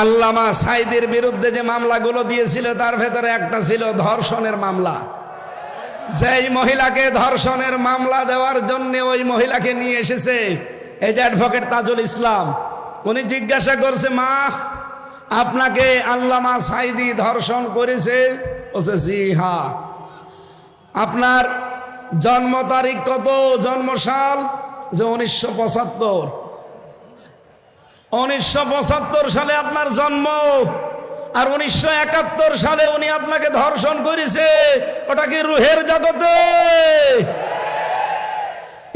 আল্লামা সাঈদীর বিরুদ্ধে যে মামলাগুলো দিয়েছিল তার ভেতরে একটা ছিল ধর্ষণের মামলা। যেই মহিলাকে ধর্ষণের মামলা দেওয়ার জন্য ওই মহিলাকে নিয়ে এসেছে এই যে অ্যাডভোকেট তাজুল ইসলাম, উনি জিজ্ঞাসা করছে, মা আপনাকে আল্লামা সাঈদী ধর্ষণ করেছে? বলছে জি হ্যাঁ। আপনার জন্ম তারিখ কত, জন্ম সাল? যে 1975। 1975 সালে আপনার জন্ম, আর 1971 সালে উনি আপনাকে ধর্ষণ করেছে। ওটা কি রুহের জগতে?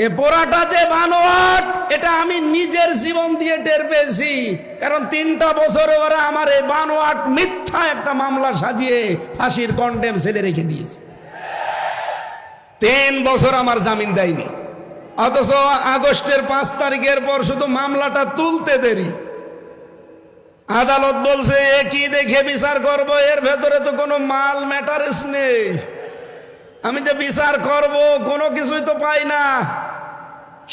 এ পোড়াটা যে বানোয়াট, এটা আমি নিজের জীবন দিয়ে টের পেয়েছি। কারণ 3টা বছরে ওরা আমার এই বানোয়াট মিথ্যা একটা মামলা সাজিয়ে ফাঁসির কন্ডেম ছেলে রেখে দিয়েছে। 3 বছর আমার জামিন দেয়নি, অথচ আগস্টের 5 তারিখের পর শুধু মামলাটা তুলতে দেরি। আদালত বলছে এ কি দেখে বিচার করব, এর ভেতরে তো কোনো মাল ম্যাটারেস নেই। আমি যে বিচার করব কোনো কিছুই তো পাই না,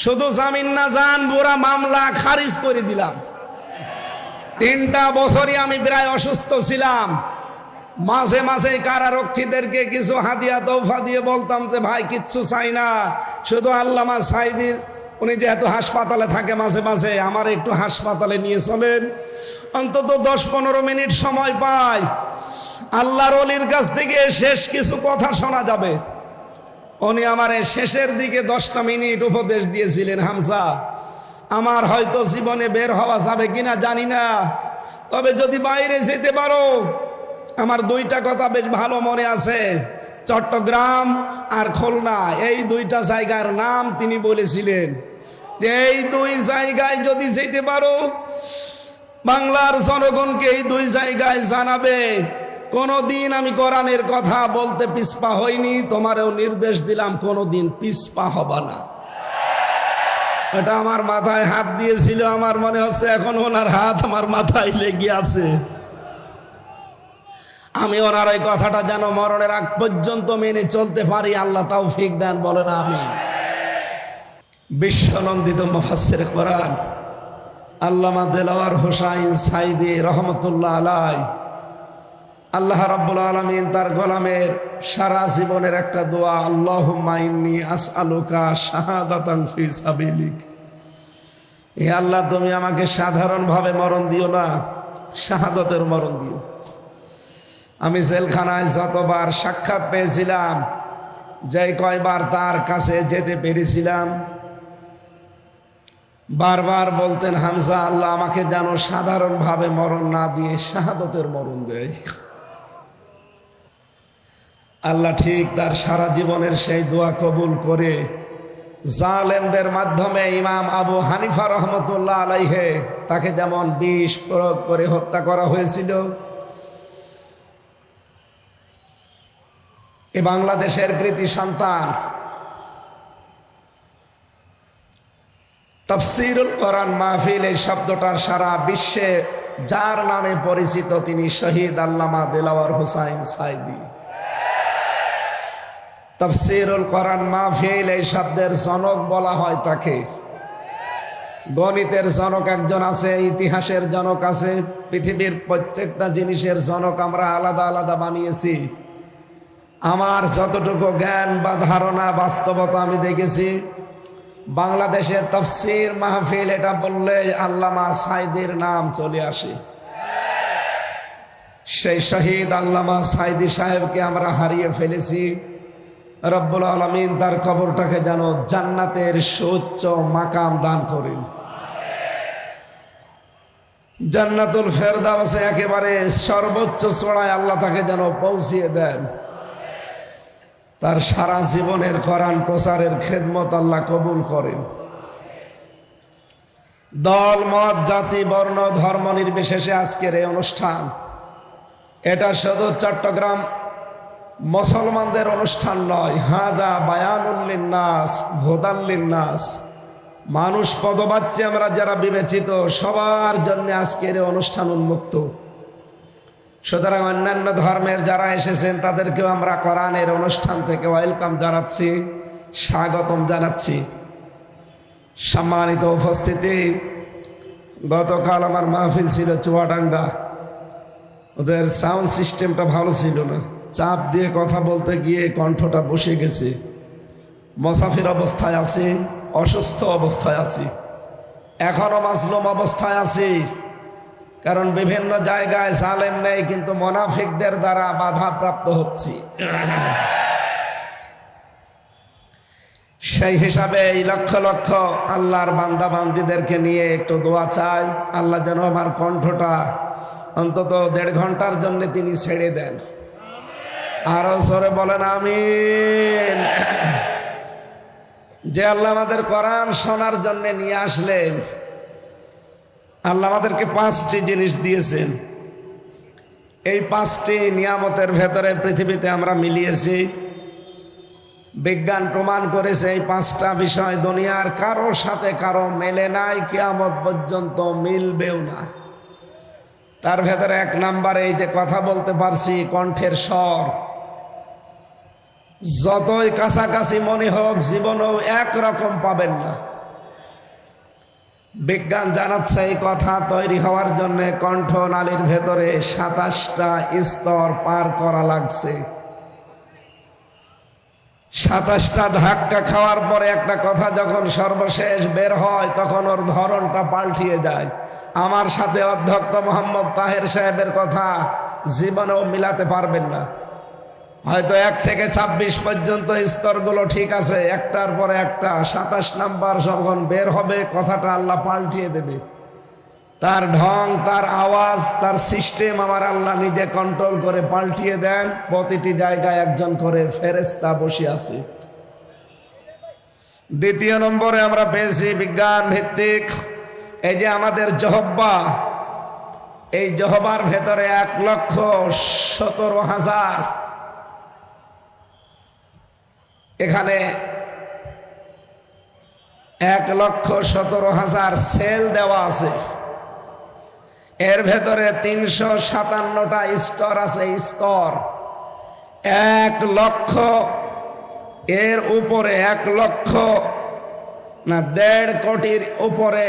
শুধু জামিন না জান পুরা মামলা খারিজ করে দিলাম। 3টা বছরই আমি প্রায় অসুস্থ ছিলাম। মাঝে মাঝে কারারক্ষীদেরকে কিছু হাদিয়া তৌফা দিয়ে বলতাম যে ভাই কিচ্ছু চাই না, শুধু আল্লামা সাঈদীর উনি যেহেতু হাসপাতালে থাকে মাঝে মাঝে আমার একটু হাসপাতালে নিয়ে চলেন, অন্তত 10-15 মিনিট সময় পাই, আল্লাহর ওলির কাছ থেকে শেষ কিছু কথা শোনা যাবে। উনি আমার শেষের দিকে 10টা মিনিট উপদেশ দিয়েছিলেন, হামজা আমার হয়তো জীবনে বের হওয়া যাবে কিনা জানি না, তবে যদি বাইরে যেতে পারো, আমার 2টা কথা বেশ ভালো মনে আছে, চট্টগ্রাম আর খুলনা, এই 2টা জায়গার নাম তিনি বলেছিলেন যে এই 2 জায়গায় যদি যেতে পারো, বাংলার জনগণকে এই 2 জায়গায় জানাবে কোনদিন আমি কোরআনের কথা বলতে পিছপা হইনি, তোমারও নির্দেশ দিলাম কোনদিন পিছপা হবা না। এটা আমার মাথায় হাত দিয়েছিল, আমার মনে হচ্ছে এখন ওনার হাত আমার মাথায় লেগে আছে। আমি ওনার ওই কথাটা যেন মরণের আগ পর্যন্ত মেনে চলতে পারি, আল্লাহ তৌফিক দেন, বলেন আমিন। বিশ্বনন্দিত মুফাসসির কোরআন আল্লামা দেলাওয়ার হোসাইন সাঈদী রহমতুল্লাহ আলাইহি, আল্লাহ রাব্বুল আলামিন তার গোলামের সারা জীবনের একটা দোয়া, আল্লাহুম্মা ইন্নী আসআলুকা শাহাদাতান ফি সাবিলিক। হে আল্লাহ, তুমি আমাকে সাধারণভাবে মরণ দিও না, শাহাদাতের মরণ দিও। আমি জেলখানায় যতবার সাক্ষাৎ পেয়েছিলাম, যে কয়বার তার কাছে যেতে পেরেছিলাম, বারবার বলতেন, হামজা আল্লাহ আমাকে যেন সাধারণভাবে মরণ না দিয়ে শাহাদতের মরণ দেয়। আল্লাহ ঠিক তার সারা জীবনের সেই দোয়া কবুল করে জালেমদের মাধ্যমে ইমাম আবু হানিফা রহমতুল্লাহ আলাইহি তাকে যেমন বিষ প্রয়োগ করে হত্যা করা হয়েছিল, এ বাংলাদেশের কৃতি সন্তান তাফসীরুল কোরআন মাহফিল এই শব্দটার সারা বিশ্বে যার নামে পরিচিত, তিনি শহীদ আল্লামা দেলাওয়ার হোসাইন সাঈদী। তাফসীরুল কোরআন মাহফিল এই শব্দের জনক বলা হয় তাকে। গণিতের জনক একজন আছে, ইতিহাসের জনক আছে, পৃথিবীর প্রত্যেকটা জিনিসের জনক আমরা আলাদা আলাদা বানিয়েছি। আমার যতটুকু জ্ঞান বা ধারণা বাস্তবতা আমি দেখেছি, বাংলাদেশের তাফসীর মাহফিল এটা বললে আল্লামা সাঈদীর নাম চলে আসে। সেই শহীদ আল্লামা সাঈদী সাহেবকে আমরা হারিয়ে ফেলেছি। রব্বুল আলামিন তার কবরটাকে যেন জান্নাতের সুউচ্চ মাকাম দান করেন, জান্নাতুল ফেরদাউসে একেবারে সর্বোচ্চ চূড়ায় আল্লাহ তাকে যেন পৌঁছিয়ে দেন। তার সারা জীবনের কোরআন প্রচারের খেদমত আল্লাহ কবুল করেন। দল মত জাতি বর্ণ ধর্ম নির্বিশেষে আজকের এই অনুষ্ঠান, এটা শুধু চট্টগ্রাম মুসলমানদের অনুষ্ঠান নয়, হাদা বায়ানুল লিন্নাস হুদাল লিন্নাস, মানুষ পদবাচ্য আমরা যারা বিবেচিত সবার জন্য আজকের এই অনুষ্ঠান উন্মুক্ত। সুতরাং অন্যান্য ধর্মের যারা এসেছেন তাদেরকেও আমরা কোরআনের অনুষ্ঠান থেকে ওয়েলকাম জানাচ্ছি, স্বাগতম জানাচ্ছি। সম্মানিত উপস্থিতি, গতকাল আমার মাহফিল ছিল চুয়াডাঙ্গা। ওদের সাউন্ড সিস্টেমটা ভালো ছিল না, চাপ দিয়ে কথা বলতে গিয়ে কণ্ঠটা বসে গেছে। মুসাফির অবস্থায় আছি, অসুস্থ অবস্থায় আছি, এখনো মাজলুম অবস্থায় আছি। কারণ বিভিন্ন জায়গায় জালেম নেই, কিন্তু মুনাফিকদের দ্বারা বাধাপ্রাপ্ত হচ্ছি। সেই হিসাবে এই লক্ষ লক্ষ আল্লাহর বান্দা বান্দিদেরকে নিয়ে একটু দোয়া চাই, আল্লাহ যেন আমার কণ্ঠটা অন্তত 1.5 ঘন্টার জন্য তিনি ছেড়ে দেন। আরো জোরে বলেন আমিন। যে আল্লাহ আমাদের কোরআন শোনার জন্য নিয়ে আসলেন, আল্লাহ আমাদেরকে 5টি জিনিস দিয়েছেন। এই 5টি নিয়ামতের ভেতরে পৃথিবীতে আমরা মিলিয়েছি। বিজ্ঞান প্রমাণ করেছে এই 5টা বিষয় দুনিয়ার কারোর সাথে কারো মেলে নাই, কিয়ামত পর্যন্ত মিলবেও না। তার ভেতরে 1 নম্বরে এই যে কথা বলতে পারছি, কণ্ঠের স্বর। যতই কাছাকাছি মনে হোক, জীবনেও একরকম পাবেন না। বিজ্ঞান জানাচ্ছে এই কথা তৈরি হওয়ার জন্য কণ্ঠ নালীর ভেতরে 27টা স্তর পার করা লাগছে। 27টা ধাক্কা খাওয়ার পরে একটা কথা যখন সর্বশেষ বের হয়, তখন ওর ধরনটা পাল্টিয়ে যায়। আমার সাথে অধ্যক্ষ মোহাম্মদ তাহের সাহেবের কথা জীবনেও মিলাতে পারবেন না। হয়তো 1 থেকে 26 পর্যন্ত স্তরগুলো ঠিক আছে, একটার পরে একটা 27 নাম্বার যখন বের হবে, কথাটা আল্লাহ পাল্টিয়ে দেবে। তার ঢং, তার আওয়াজ, তার সিস্টেম আমার আল্লাহ নিজে কন্ট্রোল করে পাল্টিয়ে দেন। প্রতিটি জায়গায় একজন করে ফেরেশতা বসে আছে। 2 নম্বরে আমরা পেয়েছি বিজ্ঞান ভিত্তিক এই যে আমাদের জহব্বা, এই জহবার ভেতরে 1,17,000 এখানে 1,17,000 সেল দেওয়া আছে। এর ভেতরে 357টা স্তর আছে। স্তর 1 লক্ষ, এর উপরে 1 লক্ষ না 1.5 কোটির উপরে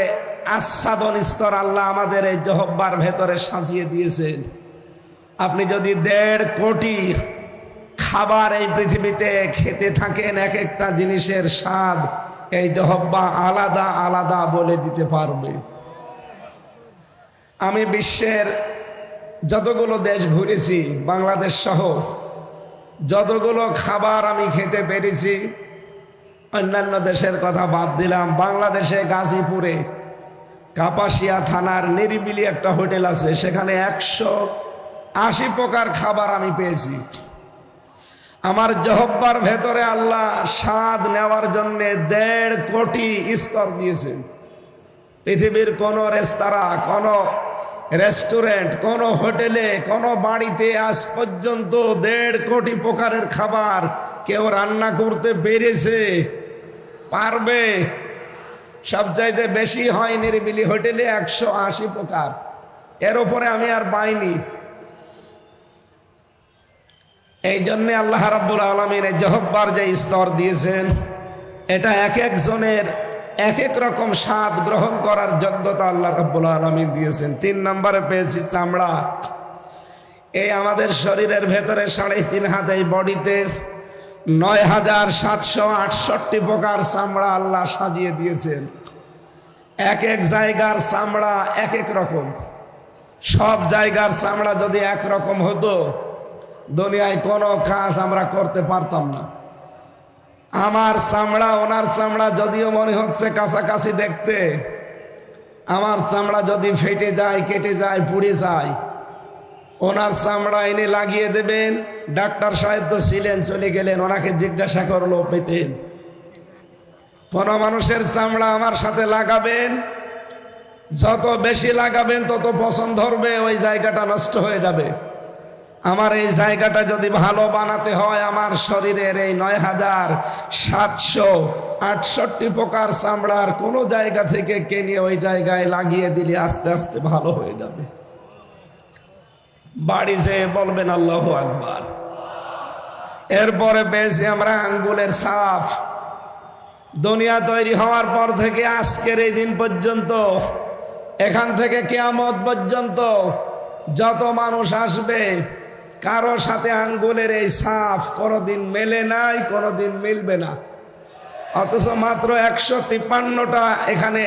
আচ্ছাদন স্তর আল্লাহ আমাদের এই জহব্বার ভেতরে সাজিয়ে দিয়েছেন। আপনি যদি 1.5 কোটি খাবার এই পৃথিবীতে খেতে থাকেন, এক একটা জিনিসের স্বাদ এই জহব্বা আলাদা আলাদা বলে দিতে পারবে। আমি বিশ্বের যতগুলো দেশ ঘুরেছি, বাংলাদেশ সহ যতগুলো খাবার আমি খেতে পেরেছি, অন্যান্য দেশের কথা বাদ দিলাম, বাংলাদেশে গাজীপুরে কাপাসিয়া থানার নিরিবিলি একটা হোটেল আছে, সেখানে 180 প্রকার খাবার আমি পেয়েছি। আমার জহব্বার ভেতরে আল্লাহ স্বাদ নেওয়ার জন্য 1.5 কোটি স্তর দিয়েছেন। পৃথিবীর কোন রেস্তোরাঁ, কোন রেস্টুরেন্ট, কোন হোটেলে, কোন বাড়িতে আজ পর্যন্ত 1.5 কোটি প্রকারের খাবার কেউ রান্না করতে পেরেছে? পারবে? সবচাইতে বেশি হয় নিরিবিলি হোটেলে 180 প্রকার। এর উপরে আমি আর পাইনি। এই জন্য আল্লাহ রাব্বুল আলামিন এই জহব্বার যে স্তর দিয়েছেন, এটা এক একজনের এক এক রকম স্বাদ গ্রহণ করার যোগ্যতা আল্লাহ রাব্বুল আলামিন দিয়েছেন। 3 নম্বরে পেয়েছি চামড়া। এই আমাদের শরীরের ভেতরে 3.5 হাত, এই বডিতে 9,768 প্রকার চামড়া আল্লাহ সাজিয়ে দিয়েছেন। এক এক জায়গার চামড়া এক এক রকম। সব জায়গার চামড়া যদি একরকম হতো, দুনিয়ায় কোনো কাজ আমরা করতে পারতাম না। আমার চামড়া ওনার চামড়া যদিও মনে হচ্ছে কাছাকাছি দেখতে, আমার চামড়া যদি ফেটে যায়, কেটে যায়, পুড়ে যায়, ওনার চামড়া এনে লাগিয়ে দেবেন। ডাক্তার সাহেব তো ছিলেন, চলে গেলেন, ওনাকে জিজ্ঞাসা করলো পেতেন। কোন মানুষের চামড়া আমার সাথে লাগাবেন, যত বেশি লাগাবেন তত পছন্দ ধরবে, ওই জায়গাটা নষ্ট হয়ে যাবে। আমার এই জায়গাটা যদি ভালো বানাতে হয়, আমার শরীরের এই 9,768 প্রকার চামড়ার কোন জায়গা থেকে কিনে ওই জায়গায় লাগিয়ে দিলে আস্তে আস্তে ভালো হয়ে যাবে। বাড়ি যেয়ে বলবেন আল্লাহু আকবার। এরপরে পেয়েছি আমরা আঙ্গুলের ছাপ। দুনিয়া তৈরি হওয়ার পর থেকে আজকের এই দিন পর্যন্ত এখান থেকে কিয়ামত পর্যন্ত যত মানুষ আসবে কারো সাথে আঙ্গুলের এই ছাপ কোনোদিন মেলে নাই, কোনোদিন মিলবে না। অথচ মাত্র 153টা এখানে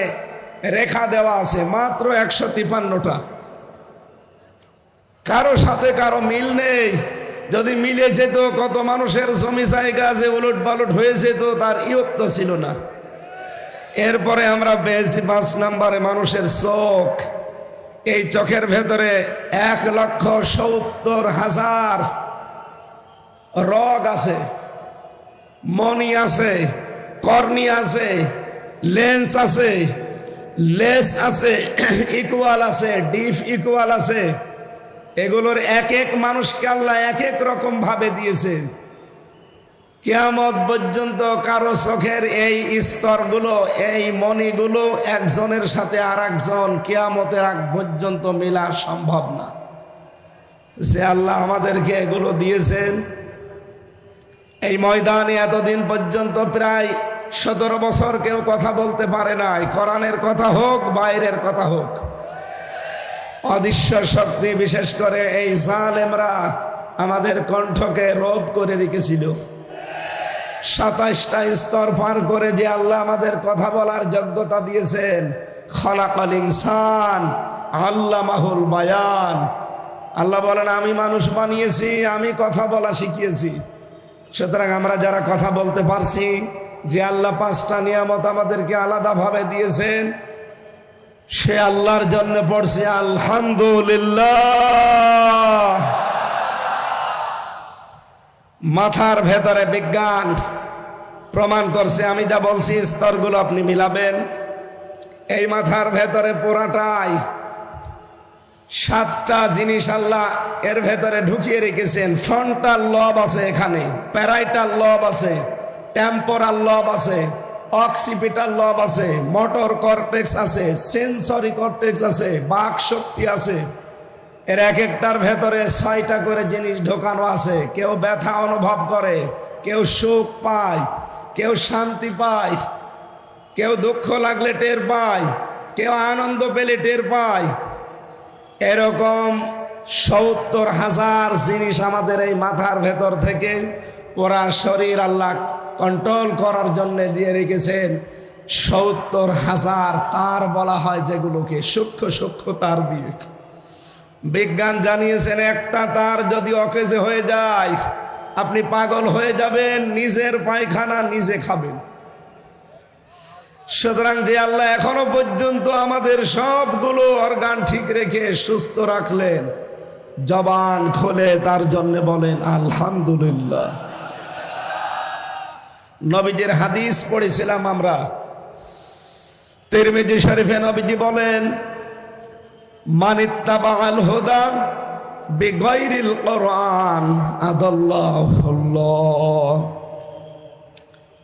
রেখা দেওয়া আছে, মাত্র 153টা। কারো সাথে কারো মিল নেই। যদি মিলে যেত, কত মানুষের জমি জায়গা যে উলট পালট হয়ে যেত, তার ইয়ত্ত ছিল না। এরপরে আমরা পেয়েছি 5 নম্বরে মানুষের চোখ। এই চোখের ভেতরে 1,70,000 রগ আছে, মনি আছে, কর্নিয়া আছে, লেন্স আছে, লেস আছে, ইকুয়াল আছে, ডিপ ইকুয়াল আছে। এগুলোর এক এক মানুষকে আল্লাহ এক এক রকম ভাবে দিয়েছেন। কিয়ামত পর্যন্ত কারো চোখের এই স্তরগুলো, এই মণিগুলো একজনের সাথে আর একজন কিয়ামতের আগ পর্যন্ত মেলা সম্ভব না। যে আল্লাহ আমাদেরকে এগুলো দিয়েছেন, এই ময়দানে এতদিন পর্যন্ত প্রায় 17 বছর কেউ কথা বলতে পারে নাই, কোরআনের কথা হোক, বাইরের কথা হোক। অদৃশ্য শক্তি, বিশেষ করে এই জালেমরা আমাদের কণ্ঠকে রোধ করে রেখেছিল। 27টা স্তর পার করে যে আল্লাহ আমাদের কথা বলার যোগ্যতা দিয়েছেন, খলাকাল ইনসান আল্লামাহুল বায়ান। আল্লাহ বলেন, আমি মানুষ বানিয়েছি, আমি কথা বলা শিখিয়েছি। সুতরাং আমরা যারা কথা বলতে পারছি, যে আল্লাহ 5টা নিয়ামত আমাদেরকে আলাদাভাবে দিয়েছেন, সে আল্লাহর জন্য পড়ছে আলহামদুলিল্লাহ। মাথার ভেতরে বিজ্ঞান প্রমাণ করছে, আমি যা বলছি স্তরগুলো আপনি মিলাবেন, এই মাথার ভেতরে পুরাটাই 7টা জিনিস আল্লাহ এর ভেতরে ঢুকিয়ে রেখেছেন। ফ্রন্টাল লব আছে, এখানে প্যারাইটাল লব আছে, টেম্পোরাল লব আছে, অক্সিপিটাল লব আছে, মোটর কর্টেক্স আছে, সেন্সরি কর্টেক্স আছে, বাক শক্তি আছে। এর এক একটার ভেতরে 6টা করে জিনিস ঢোকানো আছে। কেউ ব্যথা অনুভব করে, কেউ সুখ পায়, কেউ শান্তি পায়, কেউ দুঃখ লাগলে টের পায়, কেউ আনন্দ পেলে টের পায়। এরকম 70,000 জিনিস আমাদের এই মাথার ভেতর থেকে পুরা শরীর আল্লাহ কন্ট্রোল করার জন্য দিয়ে রেখেছেন। 70,000 তার বলা হয়, যেগুলোকে সূক্ষ্ম সূক্ষ্ম তার দিয়ে। বিজ্ঞান জানিয়েছেন, একটা তার যদি অকেজে হয়ে যায়, আপনি পাগল হয়ে যাবেন, নিজের পায়খানা নিজে খাবেন। সুতরাং যে আল্লাহ এখনো পর্যন্ত আমাদের সবগুলো অর্গান ঠিক রেখে সুস্থ রাখলেন, জবান খুলে তার জন্য বলেন আলহামদুলিল্লাহ। নবীজির হাদিস পড়েছিলাম আমরা, তিরমিজি শরীফে নবীজি বলেন, মানিত্তাবাআল হুদা বিগাইরিল কোরআন আদাল্লাহুল্লাহ।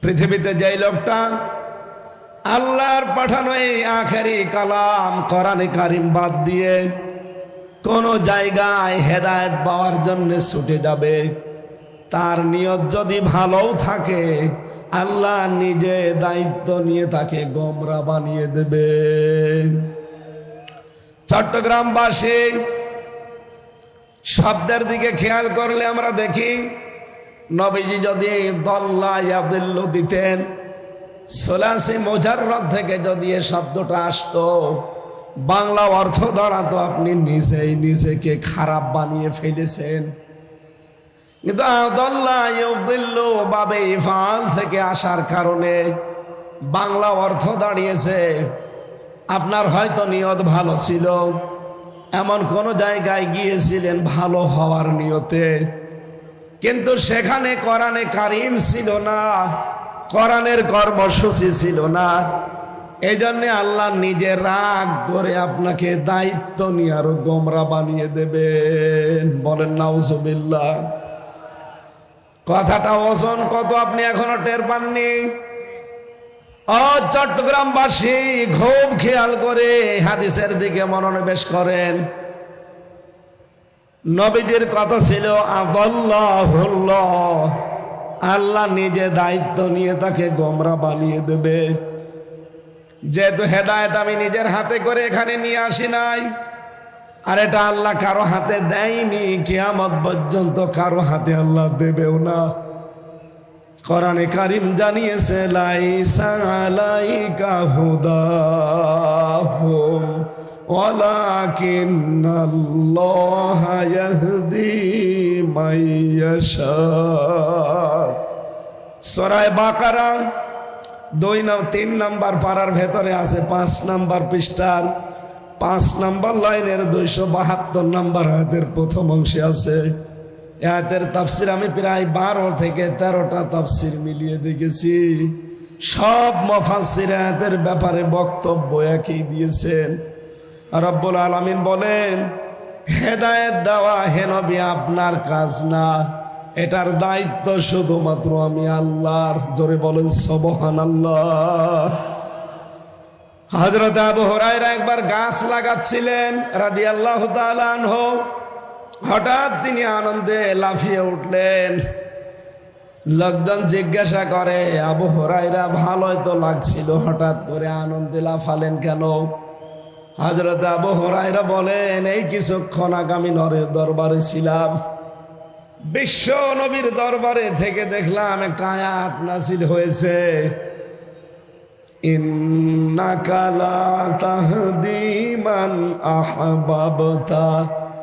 পৃথিবীতে যেই লোকটা আল্লাহর পাঠানো এই আখেরি কালাম কোরআনে কারিম বাদ দিয়ে কোন জায়গায় হেদায়েত পাওয়ার জন্য ছুটে যাবে, তার নিয়ত যদি ভালোও থাকে, আল্লাহ নিজে দায়িত্ব নিয়ে তাকে গোমরা বানিয়ে দেবে। চট্টগ্রামবাসী শব্দের দিকে খেয়াল করলে আমরা দেখি, নবীজি যদি দল্লা ইয়াদিল্লু দিতেন, সোলাসি মুজাররদ থেকে যদি এ শব্দটা আসতো, বাংলা অর্থ দাঁড়াতো আপনি নিজেই নিজেকে খারাপ বানিয়ে ফেলেছেন। কিন্তু আদল্লা ইউদিল্লু বাবে ইফআল থেকে আসার কারণে বাংলা অর্থ দাঁড়িয়েছে, আপনার হয়তো নিয়ত ভালো ছিল, এমন কোন জায়গায় গিয়েছিলেন ভালো হওয়ার নিয়তে, কিন্তু সেখানে কোরআনে কারিম ছিল না, কোরআনের কর্মসূচি ছিল না। এই জন্য আল্লাহ নিজে রাগ করে আপনাকে দায়িত্ব নিয়ে আরো গোমরা বানিয়ে দেবেন। বলেন নাউজুবিল্লাহ। কথাটা ওজন কত আপনি এখনো টের পাননি। ও চট্টগ্রামবাসী, খুব খেয়াল করে হাদিসের দিকে মনোনিবেশ করেন। নবীজির কথা ছিল আদাল্লাহুল্লাহ, আল্লাহ নিজে দায়িত্ব নিয়ে তাকে গোমরা বানিয়ে দেবে। যেহেতু হেদায়েত আমি নিজের হাতে করে এখানে নিয়ে আসি নাই, আর এটা আল্লাহ কারো হাতে দেয়নি, কিয়ামত পর্যন্ত কারো হাতে আল্লাহ দেবেও না। কোরআনে কারীম জানিয়েছে লাইসা আলাইকা হুদাহুম ওয়ালাকিন্নাল্লাহা ইয়াহদি মাইয়াশা। সূরা বাকারা 3 নম্বর পারার ভেতরে আছে, 5 নম্বর পৃষ্ঠার 5 নম্বর লাইনের 272 নম্বর আয়াতের প্রথম অংশে আছে। আয়াতের তাফসির আমি প্রায় 12 থেকে 13টা তাফসির মিলিয়ে দেখেছি। সব মুফাসসির আয়াতের ব্যাপারে বক্তব্য একই দিয়েছেন। রব্বুল আলামিন বলেন, হেদায়েত দেওয়া হে নবী আপনার কাজ না, এটার দায়িত্ব শুধুমাত্র আমি আল্লাহর। জোরে বলেন সুবহানাল্লাহ। হযরত আবু হুরায়রা একবার গাছ লাগাচ্ছিলেন রাদিয়াল্লাহু তাআলা আনহু। হঠাৎ তিনি আনন্দে লাফিয়ে উঠলেন। লোকজন জিজ্ঞাসা করে, আবু হুরায়রা ভালোই তো লাগছিল, হঠাৎ করে আনন্দে লাফালেন কেন? হযরত আবু হুরায়রা বলেন, এই কিছুক্ষণ আগামী নরের দরবারে ছিলাম, বিশ্ব নবীর দরবারে থেকে দেখলাম একটা আয়াত নাযিল হয়েছে, ইন্নাকা লা তাহদি মান আহবাবতা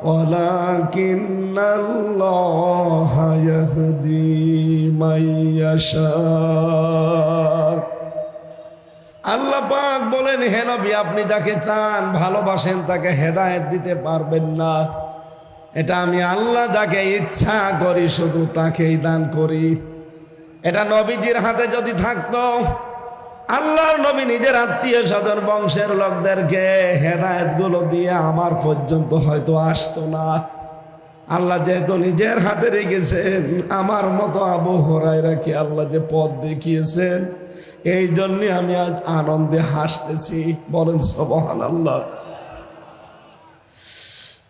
ওয়ালাকিন্নাল্লাহা ইয়াহদি মাইয়াশা। আল্লাহ পাক বলেন, হে নবী আপনি যাকে চান ভালোবাসেন তাকে হেদায়েত দিতে পারবেন না, এটা আমি আল্লাহ যাকে ইচ্ছা করি শুধু তাকেই দান করি। এটা নবীজির হাতে যদি থাকতো, আল্লাহর নবী নিজের আত্মীয় স্বজন বংশের লোকদেরকে হেদায়েত গুলো দিয়ে আমার পর্যন্ত হয়তো আসতো না। আল্লাহ যেহেতু নিজের হাতে রেখেছেন, আমার মতো আবু হুরায়রাকে আল্লাহ যে পথ দেখিয়েছেন, এই জন্য আমি আজ আনন্দে হাসতেছি। বলেন সুবহানাল্লাহ।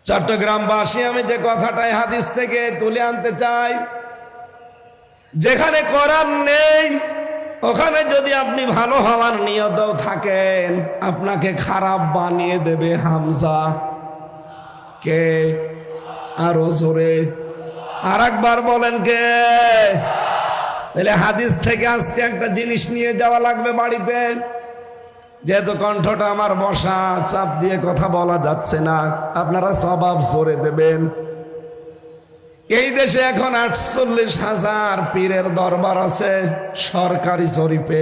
চট্টগ্রামবাসী, আমি যে কথাটাই হাদিস থেকে তুলে আনতে চাই, যেখানে কোরআন নেই ওখানে যদি আপনি ভালো হওয়ার নিয়তেও থাকেন, আপনাকে খারাপ বানিয়ে দেবে হামজা। কে? আরো জোরে আর একবার বলেন, কে? তাহলে হাদিস থেকে আজকে একটা জিনিস নিয়ে যাওয়া লাগবে বাড়িতে। যেহেতু কণ্ঠটা আমার বসা, চাপ দিয়ে কথা বলা যাচ্ছে না, আপনারা স্বভাব জোরে দেবেন। এই দেশে এখন 48,000 পীরের দরবার আছে সরকারি জরিপে,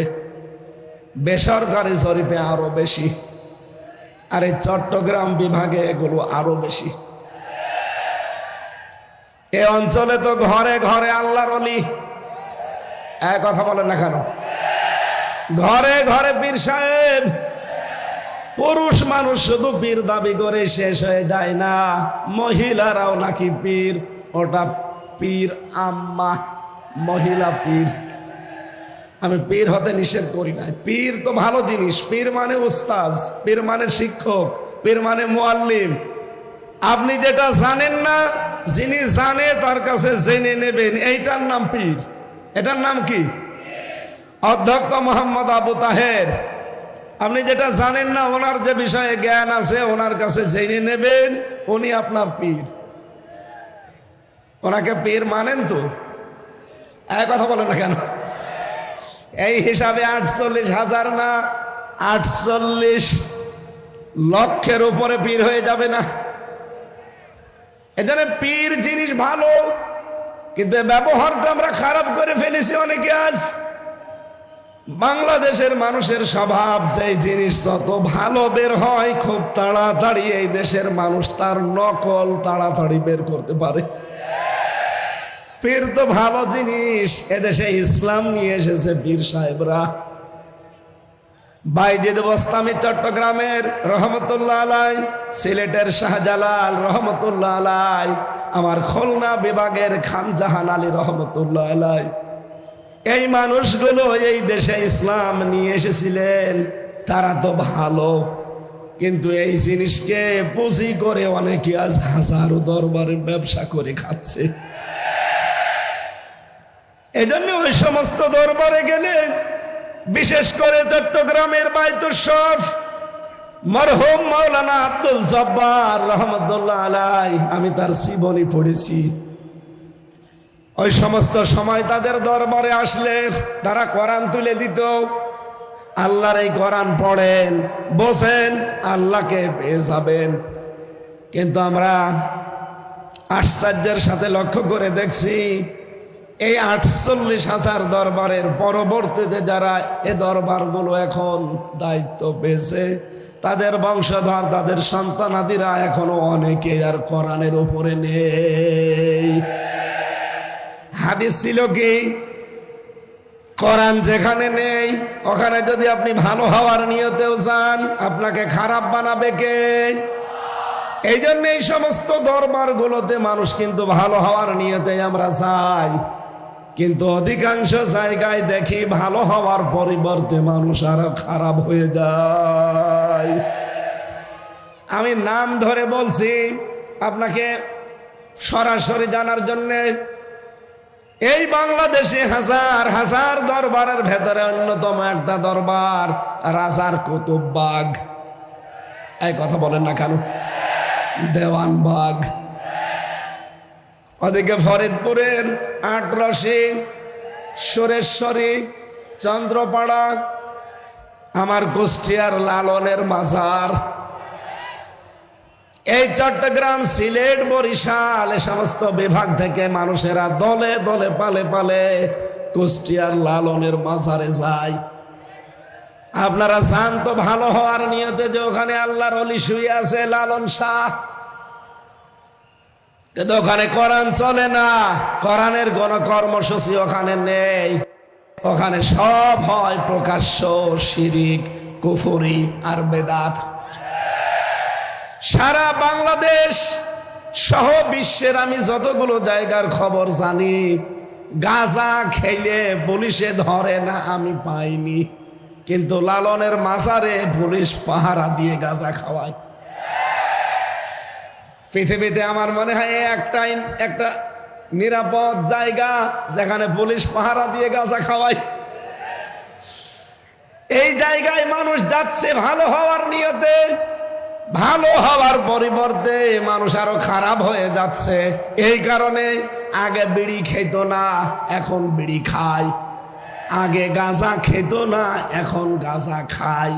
বেসরকারি জরিপে আরো বেশি, আর এই চট্টগ্রাম বিভাগে এগুলো আরো বেশি। এ অঞ্চলে তো ঘরে ঘরে আল্লাহর ওলি। এক কথা বলেন না কেন? ঘরে ঘরে পীর সাহেব। পুরুষ মানুষ শুধু পীর দাবি করে শেষ হয়ে যায় না, মহিলারাও নাকি পীর। ওটা পীর আম্মা, মহিলা পীর। আমি পীর হতে নিষেধ করি না, পীর তো ভালো জিনিস। পীর মানে উস্তাজ, পীর মানে শিক্ষক, পীর মানে মুআল্লিম। আপনি যেটা জানেন না, যিনি জানে তার কাছে জেনে নেবেন, এইটার নাম পীর। এটার নাম কি? অধ্যক্ষ মোহাম্মদ আবু তাহের। আপনি যেটা জানেন না, ওনার যে বিষয়ে জ্ঞান আছে ওনার কাছে জেনে নেবেন, উনি আপনার পীর। ওনাকে পীর মানেন তো? এক কথা বলেন না কেন? এই হিসাবে 48,000 না 48 লক্ষের উপরে পীর হয়ে যাবে না? এজন্য পীর জিনিস ভালো, কিন্তু ব্যবহারটা আমরা খারাপ করে ফেলেছি অনেকে। আজ বাংলাদেশের মানুষের স্বভাব, যে জিনিস যত ভালো বের হয় খুব তাড়াতাড়ি এই দেশের মানুষ তার নকল তাড়াতাড়ি বের করতে পারে। পীর তো ভালো জিনিস। এদেশে ইসলাম নিয়ে এসেছে পীর সাহেবরা। বাইজিদ বোস্তামি চট্টগ্রামের রহমতুল্লাহ আলাই, সিলেটের শাহজালাল রহমতুল্লাহ আলাই, আমার খুলনা বিভাগের খান জাহান আলী রহমতুল্লাহ আলাই, এই মানুষগুলো এই দেশে ইসলাম নিয়ে এসেছিলেন। তারা তো ভালো, কিন্তু এই জিনিসকে পুঁজি করে অনেকে আজ হাজারো দরবারে ব্যবসা করে খাচ্ছে। এই জন্য ওই সমস্ত দরবারে গেলে বিশেষ করে চট্টগ্রামের বাইতুল শরফ মরহুম মাওলানা আব্দুল জব্বার রহমতুল্লাহ আলাইহি, আমি তার জীবনী পড়েছি। ওই সমস্ত সময় তাদের দরবারে আসলে তারা কোরআন তুলে দিত। আল্লাহর এই কোরআন পড়েন, বসেন, আল্লাহকে পেয়ে যাবেন। কিন্তু আমরা আশ্চর্যের সাথে লক্ষ্য করে দেখছি, এই 48,000 দরবারের পরবর্তীতে যারা এ দরবারগুলো এখন দায়িত্ব পেয়েছে, তাদের বংশধর, তাদের সন্তানাদিরা এখনো অনেকে আর কোরআনের উপরে নেই। হাদিস ছিল কি, কোরআন যেখানে নেই ওখানে যদি আপনি ভালো হওয়ার নিয়তেও যান, আপনাকে খারাপ বানাবে কে? এই জন্য এই সমস্ত দরবারগুলোতে মানুষ কিন্তু ভালো হওয়ার নিয়তে আমরা যাই, কিন্তু অধিকাংশ জায়গায় দেখি ভালো হওয়ার পরিবর্তে মানুষ আরো খারাপ হয়ে যায়। আমি নাম ধরে বলছি আপনাকে সরাসরি জানার জন্যে। এই বাংলাদেশে হাজার হাজার দরবারের ভেতরে অন্যতম একটা দরবার রাজার কুতুববাগ। এই কথা বলেন না কেন? দেওয়ানবাগ। ওদিকে ফরিদপুরের আটরশি, সুরেশ্বরী, চন্দ্রপাড়া, আমার কুষ্টিয়ার লালনের মাজার, এই চট্টগ্রাম, সিলেট, বরিশাল এ সমস্ত বিভাগ থেকে মানুষেরা দলে দলে পালে পালে কুষ্টিয়ার লালনের মাজারে যায়। আপনারা জান তো ভালো হওয়ার নিয়তে যে ওখানে আল্লাহর ওলি শুয়ে আছে লালন শাহ, কিন্তু ওখানে কোরআন চলে না, কোরআনের কোন কর্মসূচি ওখানে নেই। ওখানে সব হয় প্রকাশ্য শিরিক, কুফরি আর বেদাত। সারা বাংলাদেশ সহ বিশ্বের আমি যতগুলো জায়গার খবর জানি, গাঁজা খেলে পুলিশে ধরে না আমি পাইনি, কিন্তু লালনের মাজারে পুলিশ পাহারা দিয়ে গাঁজা খাওয়ায়। পৃথিবীতে আমার মনে হয় একটা নিরাপদ জায়গা যেখানে পুলিশ পাহারা দিয়ে গাঁজা খাওয়ায়। এই জায়গায় মানুষ যাচ্ছে ভালো হওয়ার নিয়তে, ভালো হওয়ার পরিবর্তে মানুষ আরো খারাপ হয়ে যাচ্ছে। এই কারণে আগে বিড়ি খেত না, এখন বিড়ি খায়। আগে গাঁজা খেত না, এখন গাঁজা খায়।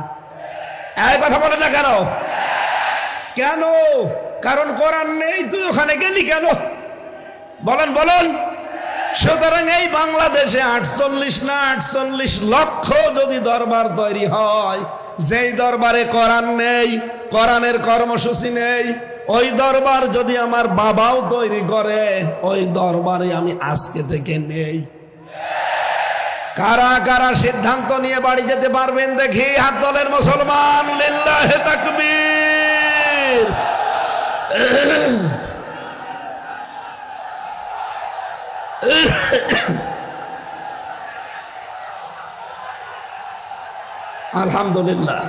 এই কথা বলে না কেন? কেন? কারণ কোরআন নেই। তুই ওখানে গেলি কেন? বলেন বলেন। সুতরাং এই বাংলাদেশে 48 লক্ষ যদি দরবার তৈরি হয়, যেই দরবারে কোরআন নেই, কোরআনের কর্মসূচি নেই, ওই দরবার যদি আমার বাবাও তৈরি করে, ওই দরবারে আমি আজকে থেকে নেই। কারা কারা সিদ্ধান্ত নিয়ে বাড়ি যেতে পারবেন দেখি হাত তোলেন মুসলমান। লিল্লাহে তাকবীর। আলহামদুলিল্লাহ।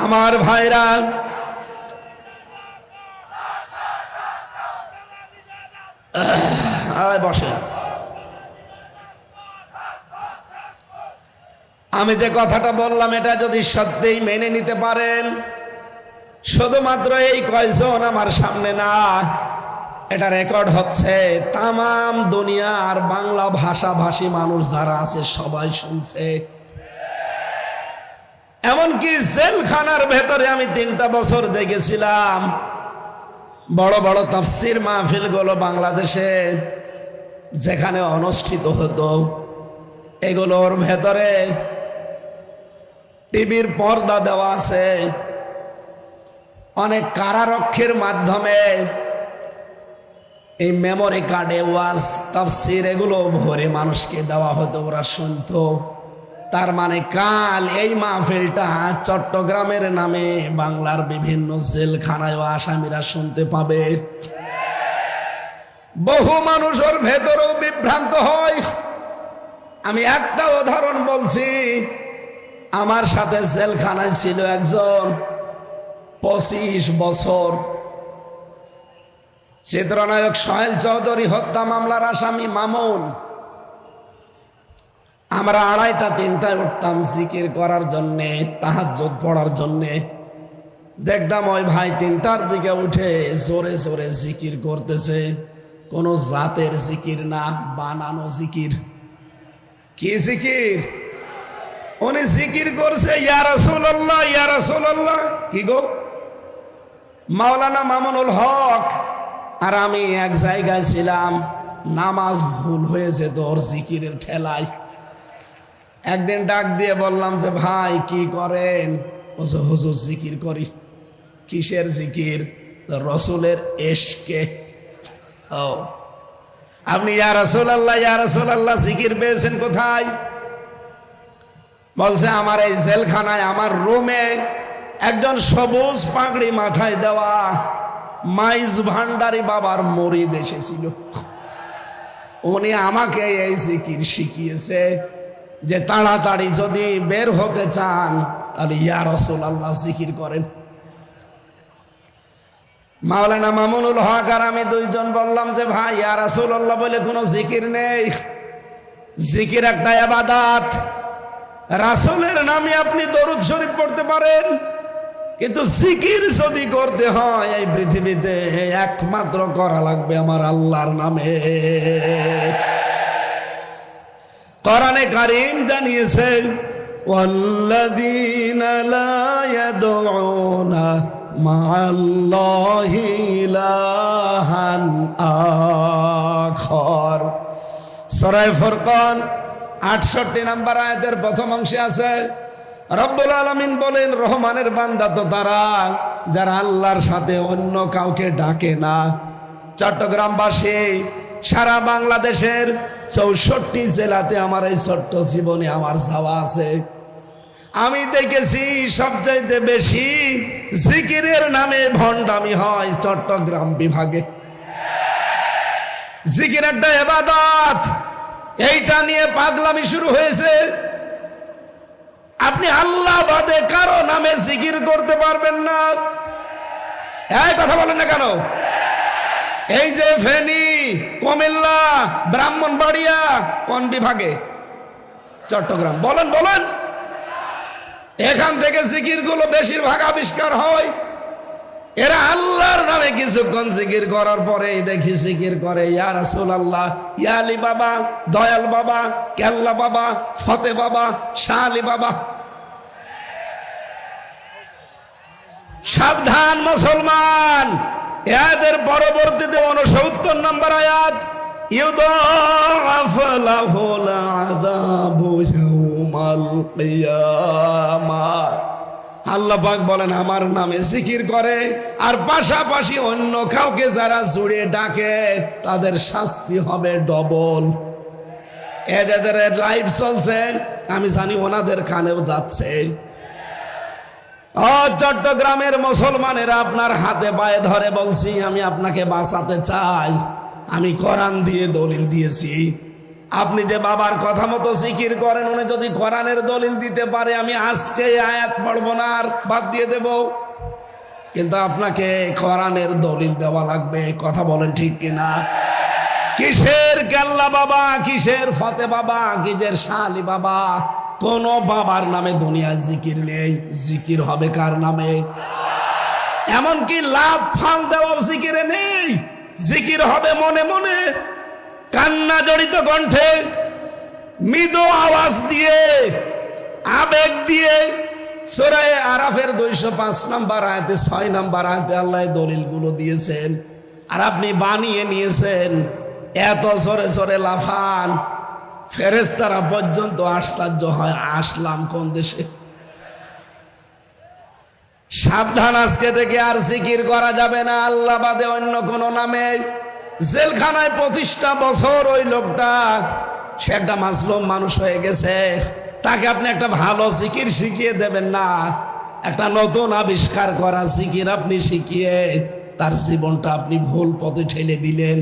আমার ভাইরা, বসে। আমি যে কথাটা বললাম এটা যদি সত্যিই মেনে নিতে পারেন, শুধুমাত্র এই কয়জন আমার সামনে না, এটা রেকর্ড হচ্ছে, তামাম দুনিয়ার বাংলা ভাষাভাষী মানুষ যারা আছে সবাই শুনছে। এমনকি জেলখানার ভেতরে আমি 3টা বছর দেখেছিলাম, বড় বড় তাফসীর মাহফিল গুলো বাংলাদেশে যেখানে অনুষ্ঠিত হতো, এগুলোর ভেতরে টিভির পর্দা দেওয়া আছে। অনেক কারারক্ষীর মাধ্যমে এই মেমোরি কার্ডে ওয়াজ, তাফসীর এগুলো ভরে মানুষকে দেওয়া হতো, ওরা শুনতো। তার মানে কাল এই মাহফিলটা চট্টগ্রামের নামে বাংলার বিভিন্ন জেলখানায় আসামিরা শুনতে পাবে। বহু মানুষ ওর ভেতরেও বিভ্রান্ত হয়। আমি একটা উদাহরণ বলছি। আমার সাথে জেলখানায় ছিল একজন 25 বছর, চিত্রনায়ক সোহেল চৌধুরী হত্যা মামলার আসামি মামুন। আমরা 2:30-3টায় উঠতাম জিকির করার জন্যে, তাহাজ্জুদ পড়ার জন্যে। দেখতাম ওই ভাই 3টার দিকে উঠে জোরে জোরে জিকির করতেছে। কোন জাতের জিকির না, বানানো জিকির। কি জিকির? উনি জিকির করছে ইয়া রাসূলুল্লাহ, ইয়া রাসূলুল্লাহ। কি গো? মাওলানা মামুনুল হক আর আমি এক জায়গায় ছিলাম, নামাজ ভুল হয়েছে তো ওর জিকিরের ঠেলায়। একদিন ডাক দিয়ে বললাম যে ভাই কি করেন? হুজুর জিকির করি। কিসের জিকির? রসুলের এশকে। ও, আপনি ইয়া রাসূলুল্লাহ, ইয়া রাসূলুল্লাহ জিকির পেয়েছেন কোথায়? বলছে আমার এই জেলখানায়, আমার রুমে একজন সবুজ পাগড়ি মাথায় দেওয়া মাইজ ভান্ডারী বাবার মুরিদ এসেছিল। উনি আমাকে এই জিকির শিখিয়েছে যে তাড়াতাড়ি যদি বের হতে চান তাহলে ইয়া রাসূলুল্লাহ জিকির করেন। মাওলানা মামুনুল হক আর আমি দুইজন বললাম যে ভাই ইয়া রাসূলুল্লাহ বলে কোনো জিকির নেই। জিকির একটা ইবাদত। রাসূলের নামে আপনি দরুদ শরীফ পড়তে পারেন, কিন্তু জিকির যদি করতে হয় এই পৃথিবীতে একমাত্র করা লাগবে আমার আল্লাহর নামে। কোরআনে কারীম জানিয়েছে ওয়াল্লাযীনা লা ইয়াদউনা মা'আল্লাহি ইলাহান আখার। সূরা ফুরকান 68 নম্বর আয়াতের প্রথম অংশে আছে রব্বুল আলামিন বলেন রহমানের বান্দা তো তারা যারা আল্লাহর সাথে অন্য কাউকে ডাকে না। চট্টগ্রামবাসী, সারা বাংলাদেশের 64 জেলাতে আমার এই ছোট্ট জীবনে আমার যাওয়া আছে। আমি দেখেছি সবচাইতে বেশি জিকিরের নামে ভণ্ডামি হয় চট্টগ্রাম বিভাগে। জিকির একটা ইবাদত, এইটা নিয়ে পাগলামি শুরু হয়েছে। আপনি আল্লাহ বাদে কারো নামে জিকির করতে পারবেন না। এই কথা বলেন না কেন? এই যে ফেনী, কুমিল্লা, ব্রাহ্মণবাড়িয়া কোন বিভাগে? চট্টগ্রাম। বলেন বলেন, এখান থেকে জিকির গুলো বেশিরভাগ আবিষ্কার হয়। এরা আল্লাহর নামে কিছুক্ষণ জিকির করার পরে দেখি জিকির করে ইয়া রাসূলুল্লাহ, ইয়া আলী বাবা, দয়াল বাবা, কেল্লা বাবা, ফতে বাবা, শাহ আলী বাবা। সাবধান মুসলমান, এদের পরবর্তীতে 69 নম্বর আয়াত ইউদাআফ লাহুল আযাবু ইয়াউমাল কিয়ামাহ। আল্লাহ পাক বলেন আমার নামে জিকির করে আর পাশাপাশি অন্য কাউকে যারা জুড়ে ডাকে তাদের শাস্তি হবে ডবল। এদের লাইভ চলছে, আমি জানি ওনাদের কানেও যাচ্ছে। ও চট্টগ্রামের মুসলমানেরা, আপনার হাতে পায়ে ধরে বলছি, আমি আপনাকে বাঁচাতে চাই। আমি কোরআন দিয়ে দলিল দিয়েছি। আপনি যে বাবার কথা মতো জিকির করেন, উনি যদি কোরআনের দলিল দিতে পারে আমি আজকে আয়াত পড়বো না, আর বাদ দিয়ে দেব। কিন্তু আপনাকে কোরআনের দলিল দেওয়া লাগবে। কথা বলেন ঠিক কিনা? কিসের কেল্লা বাবা, কিসের ফতে বাবা, কিসের শাহ আলী বাবা? কোন বাবার নামে দুনিয়ায় জিকির নেই। জিকির হবে কার নামে? এমনকি লাভ ফাল দেওয়া জিকিরে নেই। জিকির হবে মনে মনে, কান্না জড়িত কণ্ঠে, মৃদু আওয়াজ দিয়ে, আবেগ দিয়ে। সূরা আরাফের 205 নম্বর আয়াতে 6 নম্বর আয়াতে আল্লাহ দলিলগুলো দিয়েছেন, আর আপনি বানিয়ে নিয়েছেন। এত জোরে জোরে লাফান, ফেরেশতারা পর্যন্ত আশ্চর্য হয়, আসলাম কোন দেশে। সাবধান, আজকে থেকে আর জিকির করা যাবে না আল্লাহ বাদে অন্য কোন নামে। জেলখানায় 25টা বছর ওই লোকটা, সে একটা মাজলুম মানুষ হয়ে গেছে। তাকে আপনি একটা ভালো জিকির শিখিয়ে দেবেন না, একটা নতুন আবিষ্কার করা জিকির আপনি শিখিয়ে তার জীবনটা আপনি ভুল পথে ঠেলে দিলেন।